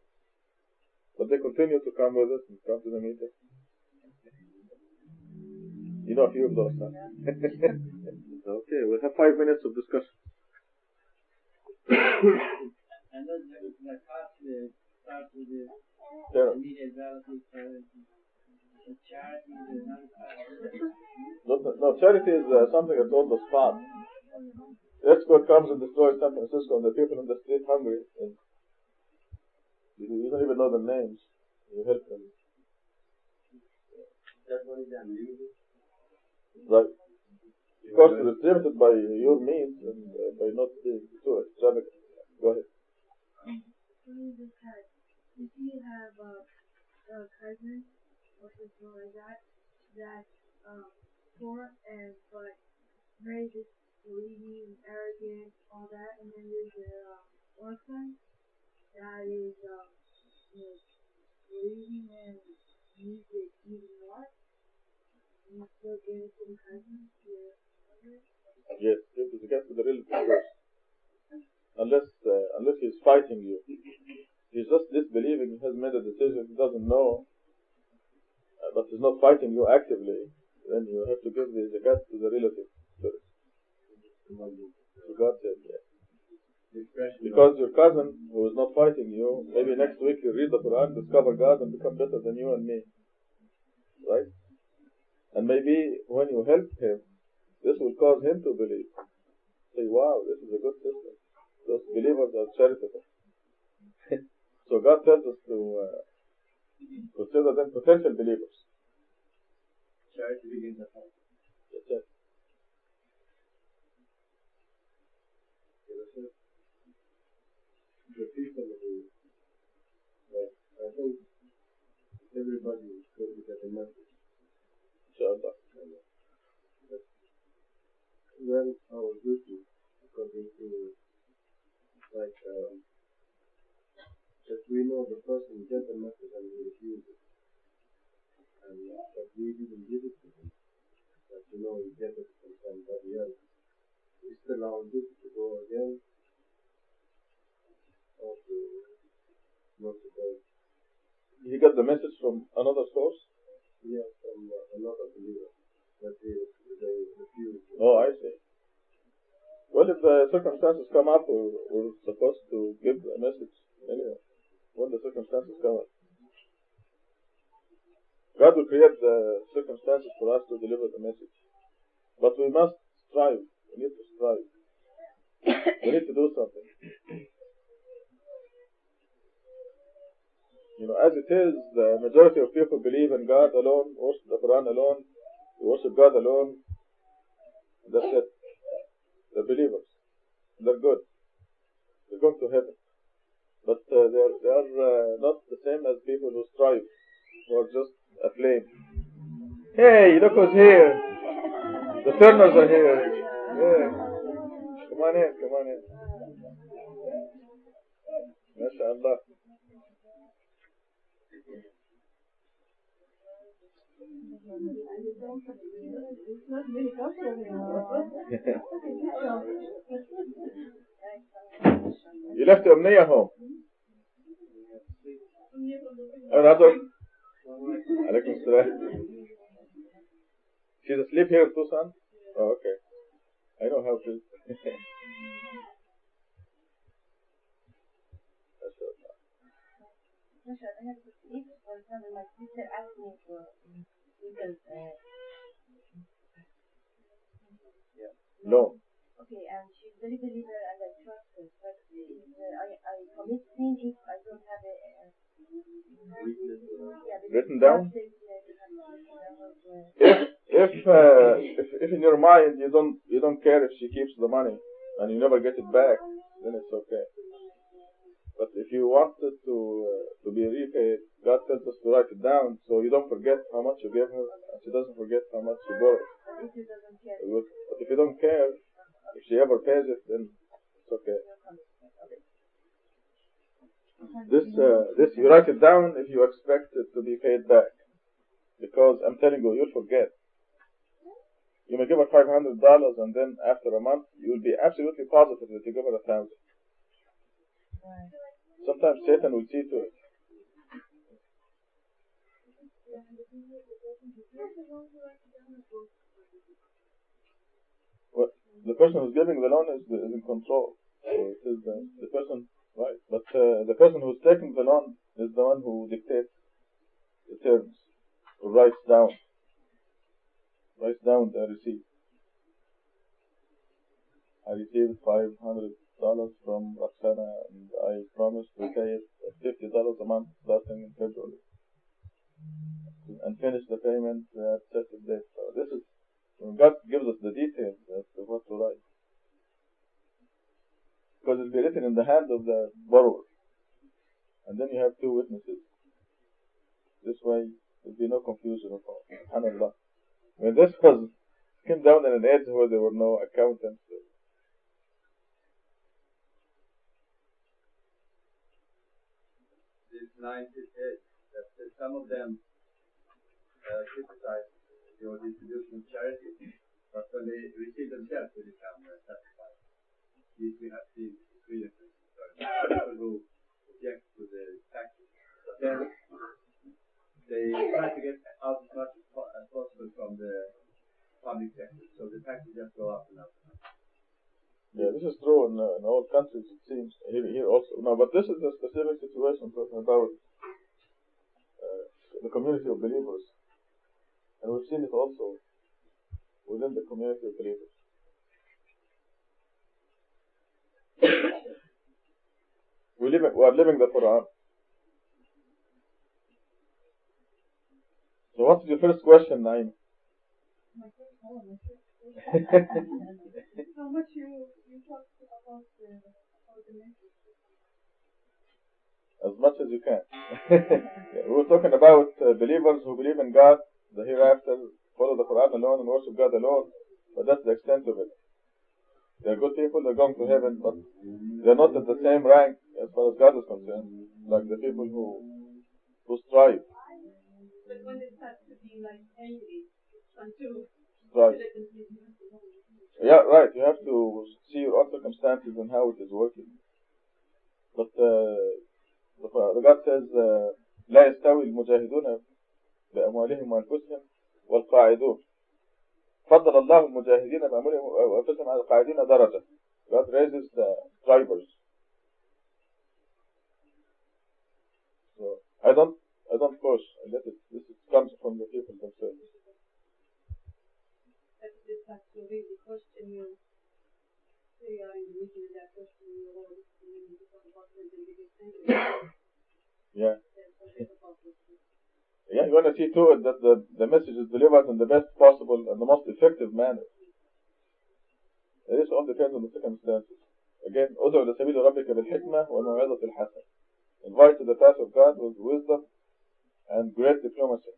But they continue to come with us and come to the meeting. You know a few of those, huh? Okay, we'll have 5 minutes of discussion. And then the cost starts with the immediate relatives, the charity, No, charity is something that's on the spot. Earthquake comes and destroys San Francisco, and the people in the street hungry, and you don't even know their names. You help them. That money is unlimited. Right. Of course, it's limited by your means and by not being too extravagant. Go ahead. If you have a cousin or something like that's poor but very disbelieving and arrogant, all that, and then there's an orphan that is believing and needs it even more, and you still give it to the cousin. Yes, give the zakat to the relative first. Unless he's fighting you. He's just disbelieving, he has made a decision, he doesn't know, but he's not fighting you actively, then you have to give the zakat to the relative first. So God said, yes. Because your cousin, who is not fighting you, maybe next week you read the Quran, discover God, and become better than you and me. Right? And maybe when you help him, this will cause him to believe. Say, wow, this is a good system. Those believers are charitable. So God tells us to consider them potential believers. Charity begins at home. That's it. The people who, I think everybody is going to get a message. Inshallah. Well, our duty, according to we know the person get the message and we refuse it. And but we didn't give it to him. But he get it from somebody else. Is still our duty to go again or to not to go? He got the message from another source? Yes, from another believer. But they refused. Oh, I see. Well, if the circumstances come up, we're supposed to give a message anyway. When the circumstances come up. God will create the circumstances for us to deliver the message. But we must strive. We need to strive. We need to do something. As it is, the majority of people believe in God alone, worship the Quran alone, worship God alone. That's it. They're believers. They're good. They're going to heaven. But they are not the same as people who strive, who are just aflame. Hey, look who's here. The Turners are here. Yeah. Come on in. MashaAllah. You left Umniya home. Another. Alaikum salam. She's asleep here in Tucson? Oh, okay. I know how to. I have to sleep. For example, my sister asked me for because No. Okay, and she's very believer and I trust her. But I commit sin if I don't have a written down. If in your mind you don't care if she keeps the money and you never get it back, then it's okay. But if you want it to be repaid, God tells us to write it down so you don't forget how much you gave her and she doesn't forget how much you borrowed. But if you don't care, if she ever pays it, then it's okay. This you write it down if you expect it to be paid back. Because I'm telling you, you'll forget. You may give her $500 and then after a month, you'll be absolutely positive that you give her 1,000. Sometimes Satan will see to it. Well, the person who's giving the loan is in control. So it is the person, right? But the person who's taking the loan is the one who dictates the terms, who writes down the receipt. I received $500 from Roxana and I promised to pay it at $50 a month starting in February and finish the payment at certain date. So this is when God gives us the details as to what to write, because it'll be written in the hand of the borrower and then you have two witnesses. This way there'll be no confusion at all. SubhanAllah. When this came down in an age where there were no accountants. This 98, that some of them criticize your distribution of charity, but when they receive themselves, they become satisfied. These we have seen in Sweden, people who object to the taxes. But then they try to get out as much as possible from the public sector, so the taxes just go up and up and up. Yeah, this is true in all countries, it seems. Here also. No, but this is a specific situation talking about the community of believers. And we've seen it also within the community of believers. We are living the Quran. So what's your first question, Naim? How much you talk about the message? As much as you can. Yeah, we were talking about believers who believe in God, the hereafter, follow the Quran alone and worship God alone, but that's the extent of it. They're good people, they're going to heaven, but they're not at the same rank as far as God is concerned like the people who strive. But when it starts to be like angry, it's fun to Strive. let them see. Yeah, right. You have to see your own circumstances and how it is working. But the God says, لا يستوي المجاهدون بأموالهم وأنفسهم والقاعدون. فضل الله المجاهدين بأموالهم وأنفسهم على القاعدين درجة. God raises the strivers. So I don't push. This comes from the people themselves. That they start to really question you. They are in the meeting and they're questioning you all this thing because of what they're really saying. Yeah. There's something about this. Yeah, you want to see to it that the message is delivered in the best possible and the most effective manner. This all depends on the circumstances. Again, ادعو لسبيل ربك بالحكمة والموعظة الحسنة. Invite to the path of God with wisdom and great diplomacy.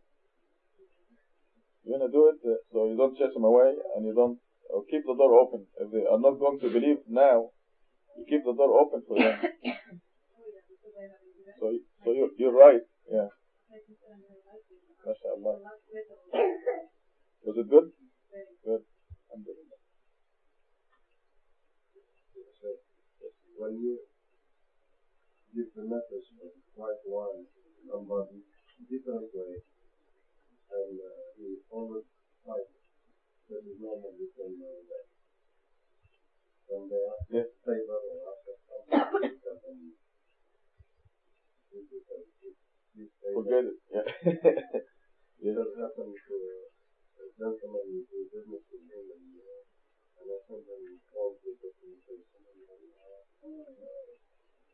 You want to do it so you don't chase them away and you don't keep the door open. If they are not going to believe now, you keep the door open for them. So you're right. Yeah. MashaAllah. Was it good? Good. Alhamdulillah. When you give the message of white wine to somebody different way, and he always fights, that is normal the same way that when they ask favor or ask something, forget it. Yeah. It does happen to a gentleman who do business with him, and I sent him all the documentation,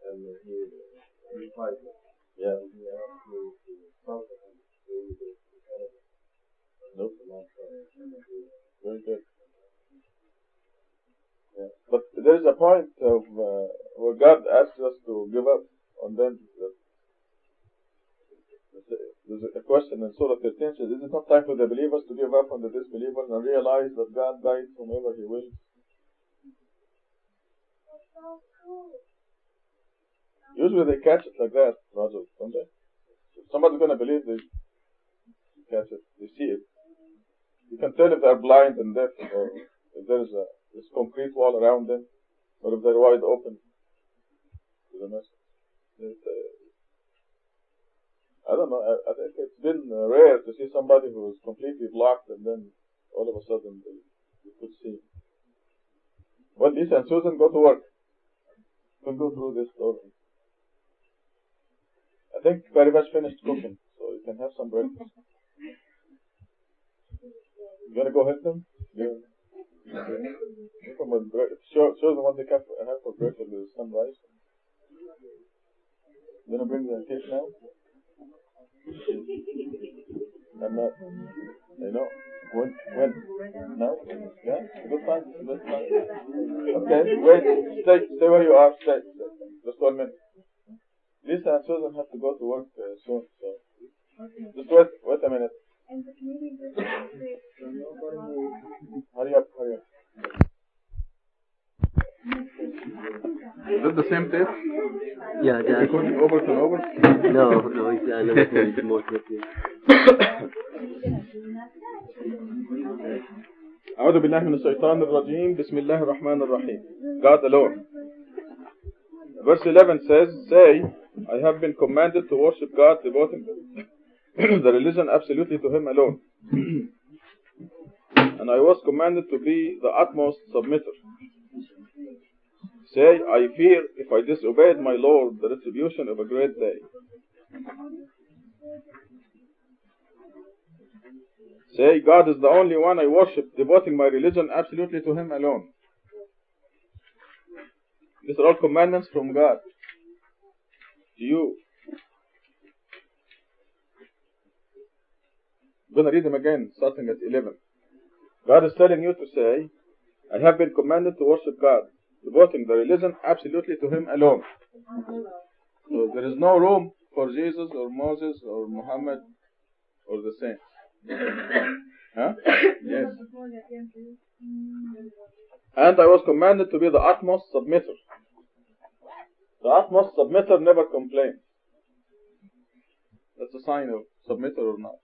and he fights. Yeah. And he asked me to sponsor him to immigrate to Canada. Nope. Very good. Yeah. But there is a point of where God asks us to give up on them. There's a question in Surah 13 says, is it not time for the believers to give up on the disbelievers and realize that God guides whomever He wills? Usually they catch it like that, Roger, don't they? If somebody's going to believe, they catch it, they see it. You can tell if they're blind and deaf, or if there's this concrete wall around them, or if they're wide open to the message. I don't know, I think it's been rare to see somebody who is completely blocked and then all of a sudden they could see. Well, Lisa and Susan, go to work. We'll go through this story. I think very much finished cooking, so you can have some breakfast. You gonna go help them? Yeah. Show them what they have for breakfast. There's some rice. You gonna bring the cake now? I'm not. I know. When? Now? Yeah? Good time. Okay, wait. Stay where you are. Stay. Just 1 minute. Lisa and Susan have to go to work soon, so just wait a minute. Hurry up. Is it the same tape? Yeah, Is it going over and over? No, it's more tricky. أعوذ بالله من الشيطان الرجيم. بسم الله الرحمن الرحيم. God alone. Verse 11 says, say, I have been commanded to worship God, devoting the religion absolutely to Him alone. And I was commanded to be the utmost submitter. Say, I fear if I disobeyed my Lord, the retribution of a great day. Say, God is the only one I worship, devoting my religion absolutely to Him alone. These are all commandments from God to you. I'm going to read them again, starting at 11. God is telling you to say, I have been commanded to worship God, devoting the religion absolutely to Him alone. So there is no room for Jesus or Moses or Muhammad or the saints. Huh? Yes. And I was commanded to be the utmost submitter. The utmost submitter never complains. That's a sign of submitter or not.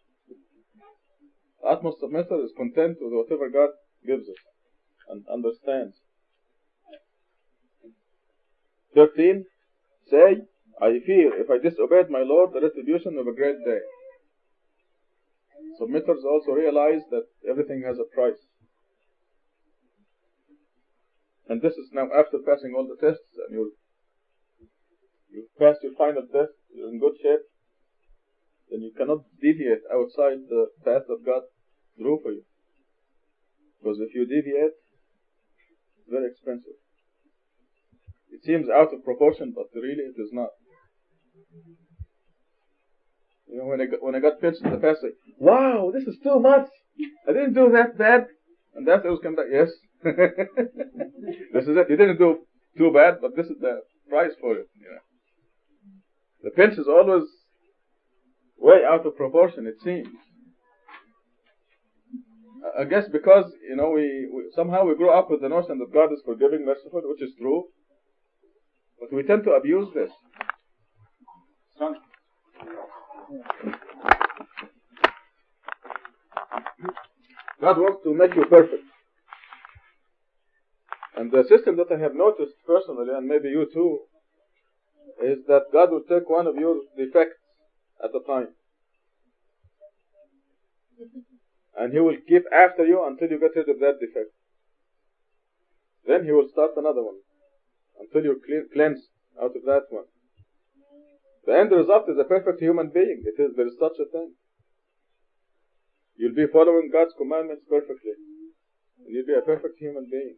The utmost submitter is content with whatever God gives us and understands. 13. Say, I fear if I disobeyed my Lord, the retribution of a great day. Submitters also realize that everything has a price. And this is now after passing all the tests, and you've passed your final test, you're in good shape, then you cannot deviate outside the path that God drew for you. Because if you deviate, it's very expensive. It seems out of proportion, but really it is not. You know, when I got pinched in the past, I say, wow, this is too much. I didn't do that bad. And the answer was come back, yes. This is it. You didn't do too bad, but this is the price for it. You know. The pinch is always way out of proportion, it seems. I guess because, you know, we somehow we grow up with the notion that God is forgiving, merciful, which is true. But we tend to abuse this. God wants to make you perfect. And the system that I have noticed personally, and maybe you too, is that God will take one of your defects at a time. And He will keep after you until you get rid of that defect. Then He will start another one until you're cleansed out of that one. The end result is a perfect human being. There is such a thing. You'll be following God's commandments perfectly. And you'll be a perfect human being.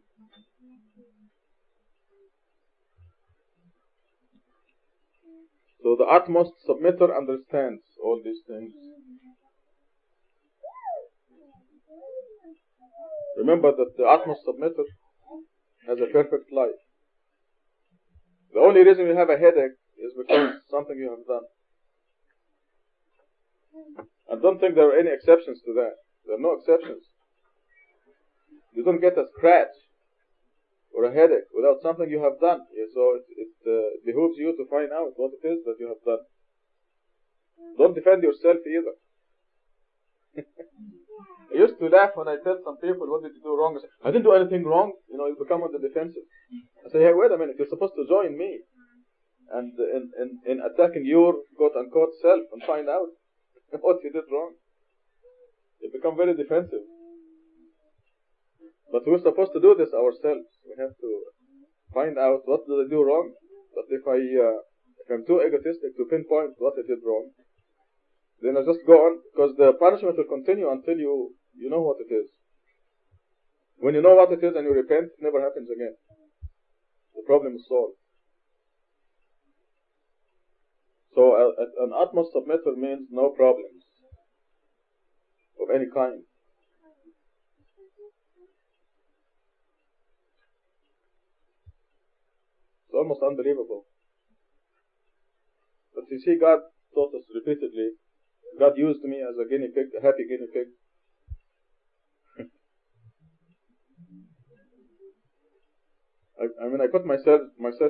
So the utmost submitter understands all these things. Remember that the utmost submitter has a perfect life. The only reason you have a headache is because something you have done. I don't think there are any exceptions to that. There are no exceptions. You don't get a scratch or a headache without something you have done. So it behooves you to find out what it is that you have done. Don't defend yourself either. I used to laugh when I tell some people, what did you do wrong? I say, I didn't do anything wrong. You know, you become on the defensive. I say, hey, wait a minute, you're supposed to join me and in attacking your quote-unquote self and find out what you did wrong. You become very defensive. But we're supposed to do this ourselves. We have to find out what did I do wrong. But if I'm too egotistic to pinpoint what I did wrong, then I just go on, because the punishment will continue until you know what it is. When you know what it is and you repent, it never happens again. The problem is solved. So an utmost submitter means no problems of any kind. It's almost unbelievable. But you see, God taught us repeatedly. God used me as a guinea pig, a happy guinea pig. I put myself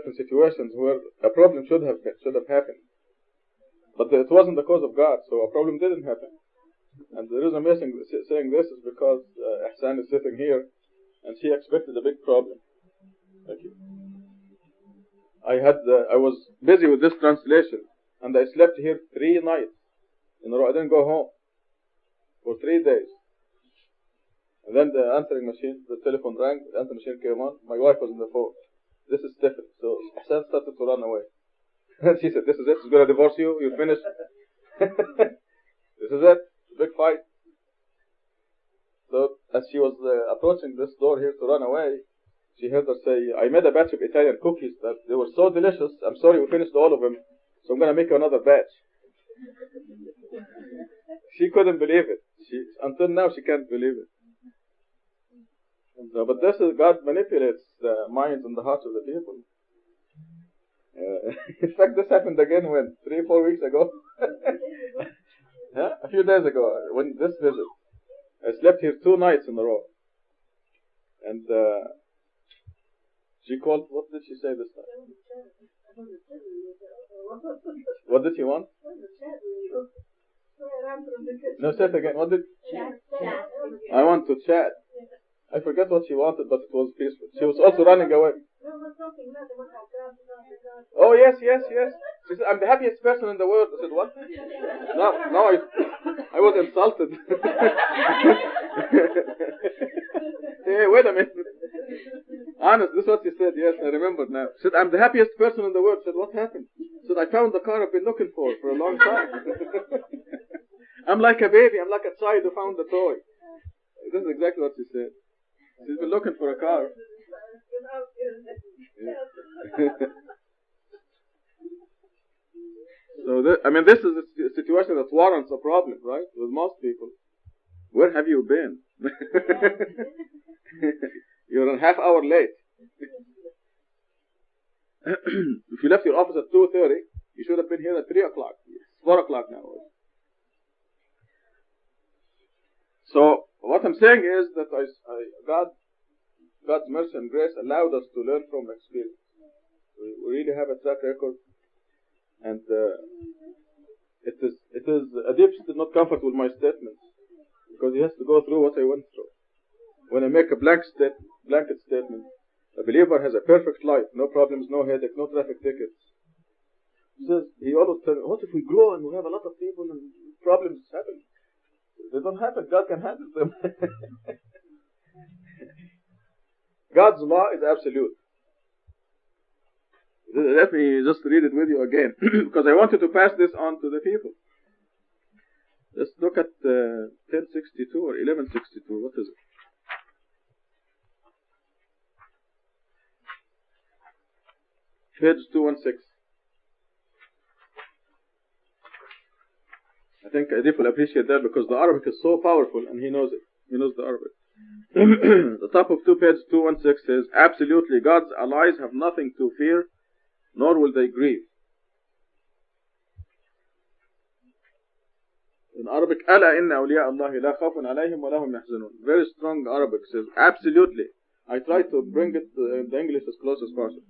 in situations where a problem should have happened. But it wasn't the cause of God, so a problem didn't happen. And the reason I'm saying this is because Ihsan is sitting here, and she expected a big problem. Thank you. I was busy with this translation, and I slept here 3 nights in a row. I didn't go home for 3 days. And then the answering machine, the telephone rang, the answering machine came on, my wife was on the phone. This is Stephen. So Ihsan started to run away. She said, this is it, she's going to divorce you, you're finished. This is it, big fight. So as she was approaching this door here to run away, she heard her say, I made a batch of Italian cookies that they were so delicious, I'm sorry we finished all of them, so I'm going to make another batch. She couldn't believe it. Until now she can't believe it. But this is, God manipulates the minds and the hearts of the people. In fact, this happened again 3-4 weeks ago. A few days ago, when this visit. I slept here 2 nights in a row. And she called, what did she say this time? What did she want? No, say it again. What did? Chat. I want to chat. I forget what she wanted, but it was peaceful. She was also running away. Oh, yes. She said, I'm the happiest person in the world. I said, what? No, I was insulted. Hey, wait a minute. Honest, this is what she said. Yes, I remember now. She said, I'm the happiest person in the world. I said, what happened? She said, I found the car I've been looking for a long time. I'm like a baby. I'm like a child who found a toy. This is exactly what she said. She's been looking for a car. So, this is a situation that warrants a problem, right? With most people. Where have you been? You're a half hour late. If you left your office at 2:30, you should have been here at 3 o'clock. It's 4 o'clock now. So, what I'm saying is that God's mercy and grace allowed us to learn from experience. We really have a track record, and it is Adib did not comfort with my statements because he has to go through what I went through. When I make a blanket statement, a believer has a perfect life, no problems, no headache, no traffic tickets. He always tells me, what if we grow and we have a lot of people and problems happen? They don't happen. God can handle them. God's law is absolute. Let me just read it with you again, because I wanted to pass this on to the people. Let's look at 1062 or 1162. What is it? Page 216. I think Adif will appreciate that because the Arabic is so powerful and he knows it. He knows the Arabic. The top of page 216 says, absolutely, God's allies have nothing to fear, nor will they grieve. In Arabic, ألا إن أولياء الله لا خوف عليهم ولا هم يحزنون. Very strong Arabic says, absolutely. I try to bring it in the English as close as possible.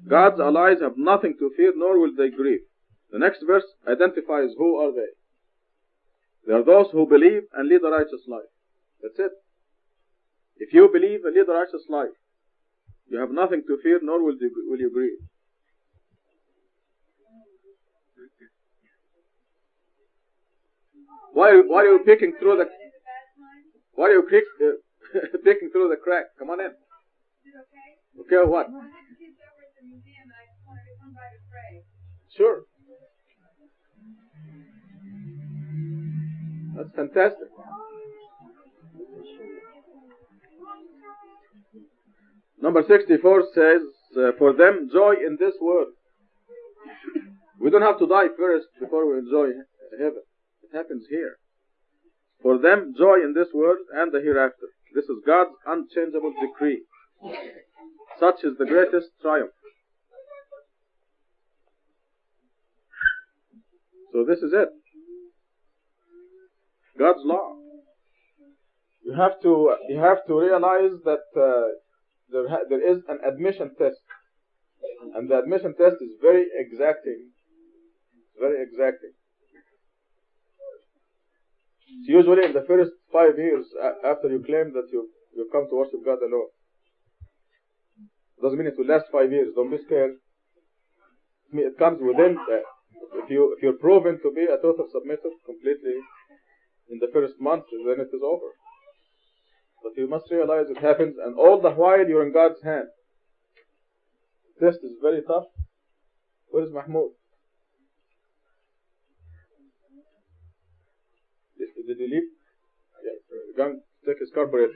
God's allies have nothing to fear, nor will they grieve. The next verse identifies who are they. They are those who believe and lead a righteous life. That's it. If you believe and lead a righteous life, you have nothing to fear, nor will you grieve. Why are you picking through the? Why are you picking through the crack? Come on in. Okay, what? Sure. That's fantastic. Number 64 says, for them, joy in this world. We don't have to die first before we enjoy heaven. It happens here. For them, joy in this world and the hereafter. This is God's unchangeable decree. Such is the greatest triumph. So this is it. God's law. You have to realize that there is an admission test, and the admission test is very exacting. Very exacting. It's usually in the first 5 years after you claim that you come to worship God alone. It doesn't mean it will last 5 years. Don't be scared. It comes within. If you're proven to be a total submissive completely in the first month, then it is over. But you must realize it happens, and all the while you're in God's hand. The test is very tough. Where is Mahmoud? Did he leave? Going to take his carburetor.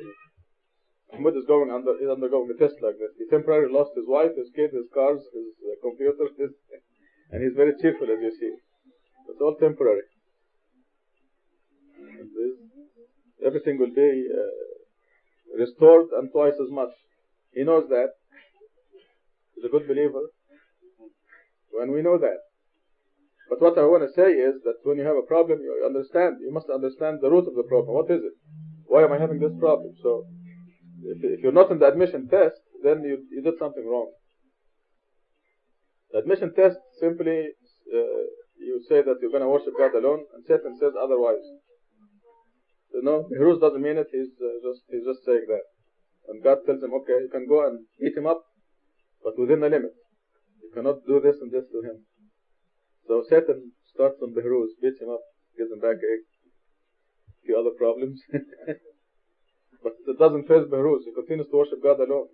Mahmoud is undergoing a test like this. He temporarily lost his wife, his kid, his cars, his computer, and he's very cheerful, as you see. It's all temporary. Everything will be restored and twice as much. He knows that. He's a good believer. And we know that. But what I want to say is that when you have a problem, you must understand the root of the problem. What is it? Why am I having this problem? So, if you're not in the admission test, then you did something wrong. The admission test simply, you say that you're going to worship God alone, and Satan says otherwise. Behruz doesn't mean it. He's just saying that. And God tells him, okay, you can go and eat him up, but within a limit. You cannot do this and this to him. So Satan starts on Behruz, beats him up, gives him backache, a few other problems. But it doesn't phase Behruz. He continues to worship God alone.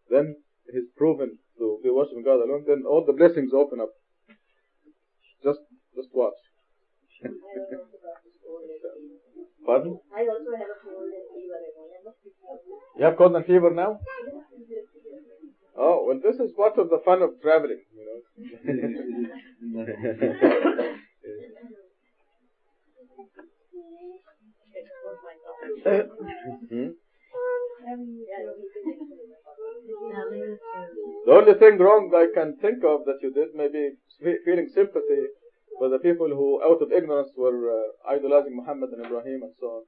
Then he's proven to be worshiping God alone. Then all the blessings open up. Just watch. Pardon? I also have a cold and fever. You have cold and fever now? Oh, well, this is part of the fun of traveling, The only thing wrong I can think of that you did, maybe feeling sympathy for the people who, out of ignorance, were idolizing Muhammad and Ibrahim and so on.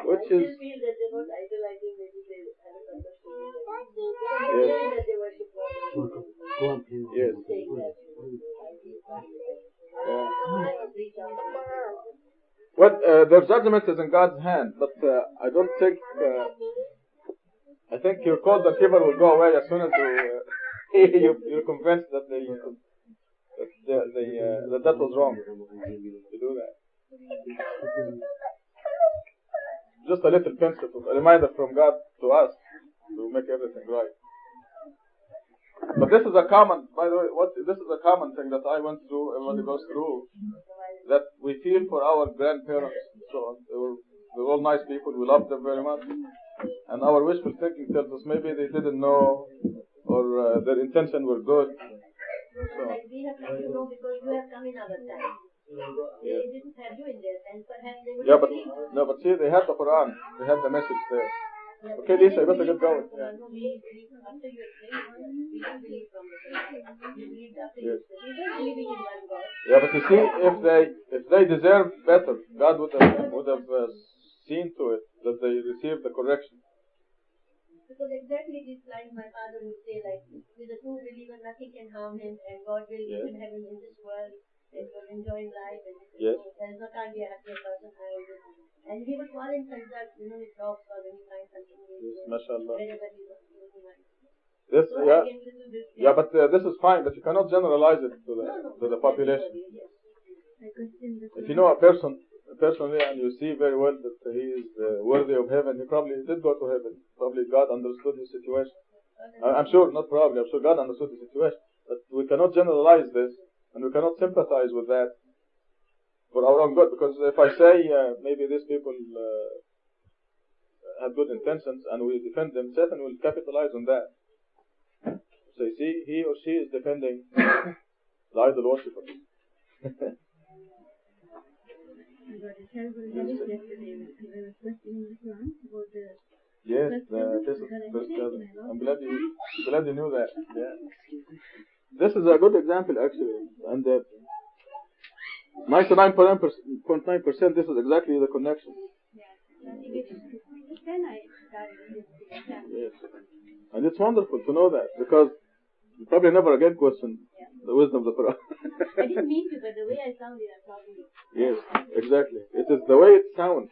Which I is... still feel that they were idolizing, maybe they haven't understood it. Yes. That they worship God. Yes. Well, their judgment is in God's hand, but I don't think... I think your cold and fever will go away as soon as you're convinced that that was wrong to do that. Just a little pinch of a reminder from God to us to make everything right. But this is a common, by the way, this is a common thing that I went through, everybody goes through, that we feel for our grandparents and so on. They were all nice people, we loved them very much. And our wishful thinking tells us maybe they didn't know, or their intention were good. So. Like we have come to know because you have come in our time. They didn't have you in their time, perhaps they would have but see, they had the Quran, they had the message there. Okay, Lisa, you better get going. Yeah. After you explained, we don't believe from the Quran. We believed after you explained. We don't believe in one God. Yeah, but you see, if they deserved better, God would have seen to it that they received the correction. Because exactly this line my father would say, like, with a true believer, nothing can harm him, and God will give him heaven in this world, and will enjoy life, and there is no time we have to be a person. And he would fall in sajda, with rocks or when he finds something. MashaAllah. Wherever he was. This, but this is fine, but you cannot generalize it to the population. If you know a person personally and you see very well that he is worthy of heaven, he probably did go to heaven. Probably God understood his situation. I'm sure, not probably, I'm sure God understood the situation. But we cannot generalize this, and we cannot sympathize with that for our own good. Because if I say maybe these people have good intentions and we defend them, Satan will capitalize on that. So you see, he or she is defending the idol worshippers. Yes, I'm glad you knew that. Yeah. This is a good example actually, and 99.9% this is exactly the connection. Yes, and it's wonderful to know that, because you probably never again question the wisdom of the Quran. I didn't mean to, but the way I sounded, I probably... Yes, exactly. It is the way it sounds.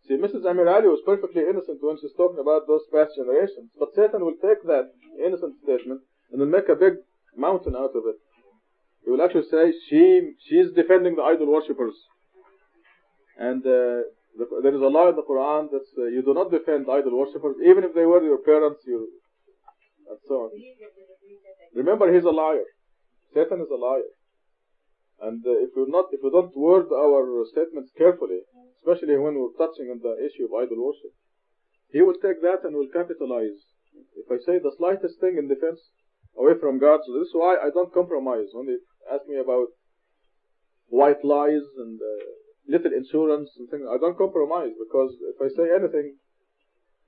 See, Mrs. Amir Ali was perfectly innocent when she's talking about those past generations. But Satan will take that innocent statement and will make a big mountain out of it. He will actually say, she's defending the idol worshippers. And there is a law in the Quran that you do not defend idol worshippers, even if they were your parents, and so on. Remember, he's a liar. Satan is a liar. And if we don't word our statements carefully, especially when we're touching on the issue of idol worship, he will take that and will capitalize. If I say the slightest thing in defense away from God, so this is why I don't compromise. When they ask me about white lies and little insurance and things, I don't compromise, because if I say anything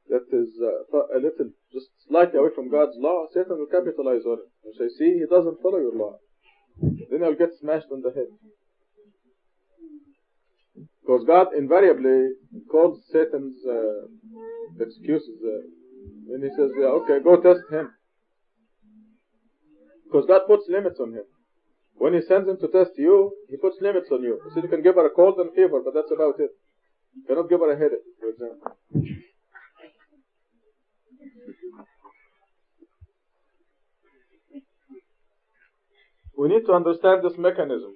that is a little, just slightly away from God's law, Satan will capitalize on it and say, see, he doesn't follow your law. Then I'll get smashed on the head. Because God invariably calls Satan's excuses when he says, okay, go test him. Because God puts limits on him. When he sends him to test you, he puts limits on you. He said you can give her a cold and fever, but that's about it. You cannot give her a headache, for example. We need to understand this mechanism.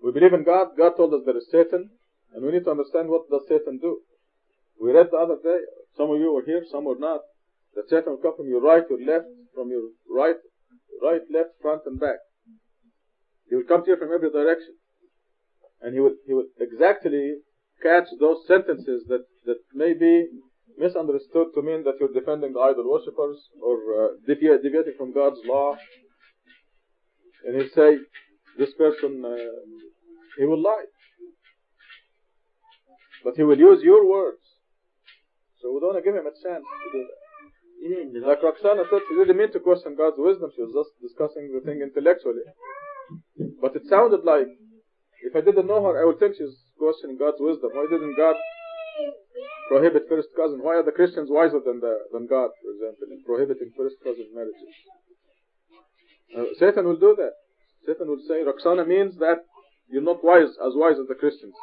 We believe in God. God told us there is Satan, and we need to understand what does Satan do. We read the other day, some of you were here, some were not, that Satan will come from your right, your left, from your right, left, front, and back. He will come to you from every direction. And he will exactly catch those sentences that may be misunderstood to mean that you're defending the idol worshippers or deviating from God's law. And he'll say, this person, he will lie. But he will use your words. So we don't want to give him a chance to do that. Like Roxana said, she didn't mean to question God's wisdom. She was just discussing the thing intellectually. But it sounded like, if I didn't know her, I would think she's questioning God's wisdom. Why didn't God prohibit first cousin? Why are the Christians wiser than God, for example, in prohibiting first cousin marriages? Satan will do that. Satan will say, Roxana means that you're not wise as the Christians.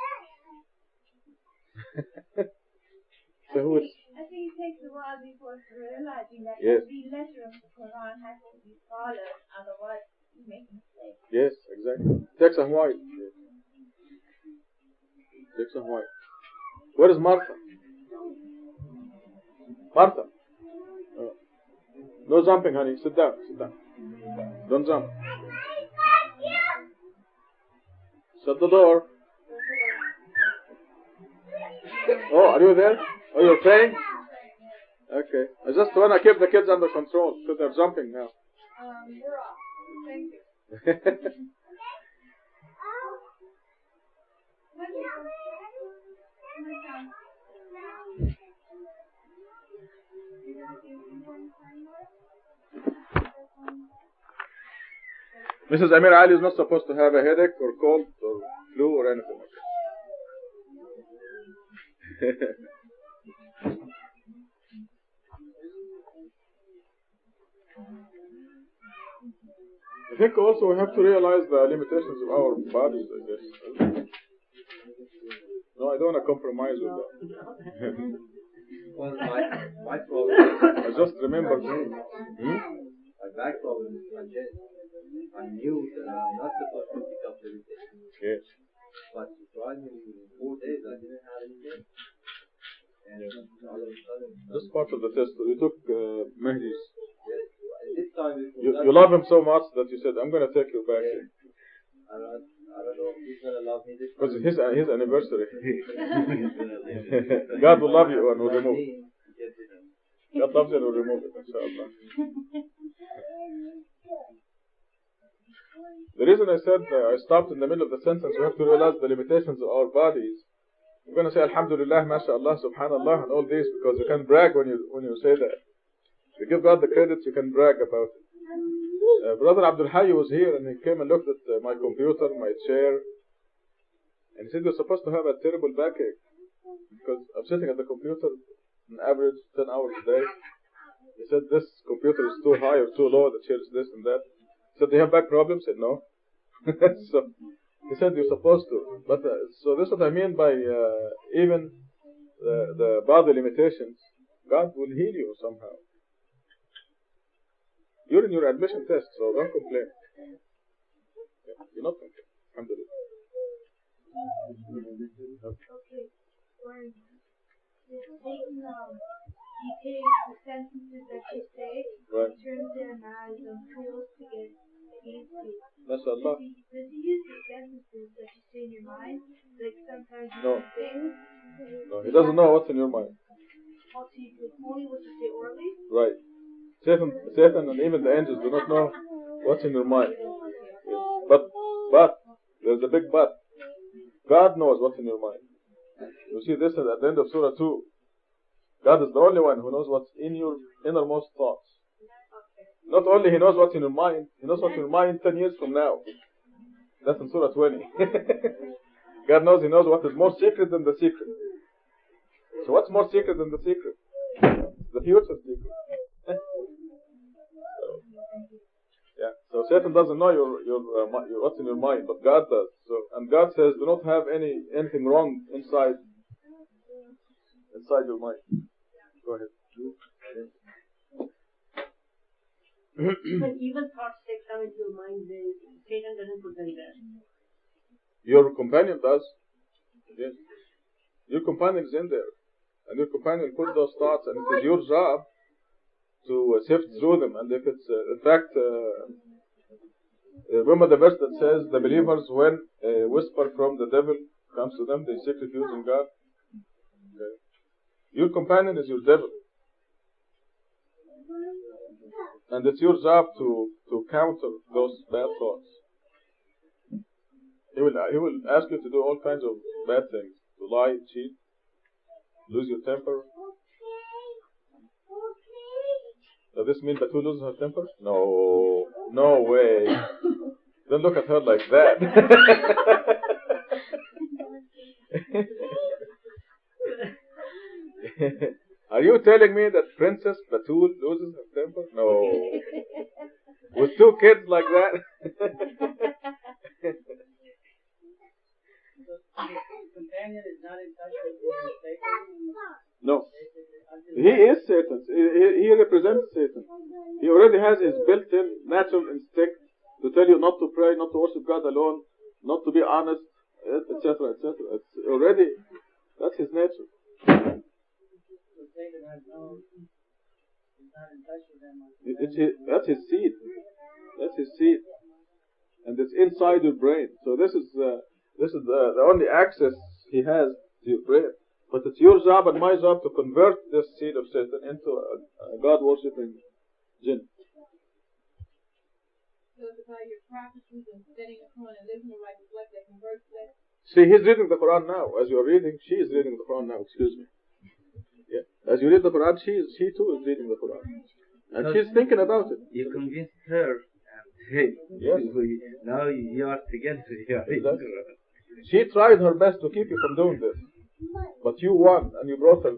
So who is? I think it takes a while before realizing that Yes. every letter of the Quran has to be followed, otherwise you make mistakes. Yes, exactly. Takes a while. Yes. Takes a while. Where is Martha? Martha. No jumping, honey. Sit down. Sit down. Don't jump. Shut the door. Oh, are you there? Oh, you're praying? Okay. I just want to keep the kids under control because they're jumping now. We're off. Thank you. Mrs. Amir Ali is not supposed to have a headache or cold or flu or anything like that. I think also we have to realize the limitations of our bodies, I guess. No, I don't want to compromise with that. Well, my problem, I just remember. my back problem is my chest. I knew that I'm not supposed to pick up the medication. Yes. But surprisingly, in 4 days I didn't have any pain. And all of a sudden, This part of the test, you took Mehdi's. yes. And this time it was You love him so much that you said, I'm going to take you back here. I don't know if he's gonna love me this Because time. his anniversary. God will love you and will remove it. God loves you and will remove it, inshallah. The reason I said I stopped in the middle of the sentence, we have to realize the limitations of our bodies. We're going to say Alhamdulillah, MashaAllah, Subhanallah, and all this because you can brag when you say that. You give God the credit, you can brag about it. Brother Abdul Hayy was here and he came and looked at my computer, my chair, and he said you're supposed to have a terrible backache because I'm sitting at the computer an average 10 hours a day. He said this computer is too high or too low, the chair is this and that. He said, do you have back problems? I said, no. So he said, you're supposed to. But so this is what I mean by even the body limitations, God will heal you somehow. You're in your admission test, so don't complain. Yeah, you're not complaining. Alhamdulillah. Okay. When Satan dictates the sentences that you say, Right. he turns them as tools to get against you. MashaAllah. Does he use the sentences that you say in your mind? Like sometimes you No. say things. No, he doesn't know what's in your mind. Also, only what you say orally. Right. Satan and even the angels do not know what's in your mind. Yes. But, there's a big but. God knows what's in your mind. You see this at the end of Surah 2. God is the only one who knows what's in your innermost thoughts. Not only He knows what's in your mind, He knows what's in your mind 10 years from now. That's in Surah 20. God knows He knows what is more secret than the secret. So what's more secret than the secret? The future secret. So Satan doesn't know what's in your mind, but God does. So, and God says, do not have anything wrong inside your mind. Go ahead. When evil thoughts come into your mind, Satan doesn't put them there. Your companion does. Yes. Your companion is in there. And your companion put those thoughts, and it is your job to sift through them. And if it's, in fact, remember the verse that says, the believers, when a whisper from the devil comes to them, they seek refuge in God. Okay. Your companion is your devil. And it's your job to counter those bad thoughts. He will ask you to do all kinds of bad things. To lie, cheat, lose your temper. Does this mean that who loses her temper? No. No way. Don't look at her like that. Are you telling me that Princess Batul loses her temper? No. With 2 kids like that? Companion is not in touch with Satan. No. He is Satan. He represents Satan. He already has his built-in natural instinct to tell you not to pray, not to worship God alone, not to be honest, etc., etc. It's already, that's his nature. Satan has no, he's not in touch with them. That's his seed. That's his seed. And it's inside your brain. So this is the only access he has to your brain. But it's your job and my job to convert this seed of Satan into a God-worshipping jinn. So it's about your practices and studying the Quran and living your life like that converts that. See, he's reading the Quran now. As you're reading, she is reading the Quran now. Excuse me. Yeah. As you read the Quran, she too is reading the Quran. And she's thinking about it. You convinced her. Hey, yes. Now you are together. She tried her best to keep you from doing this. But you won, and you brought her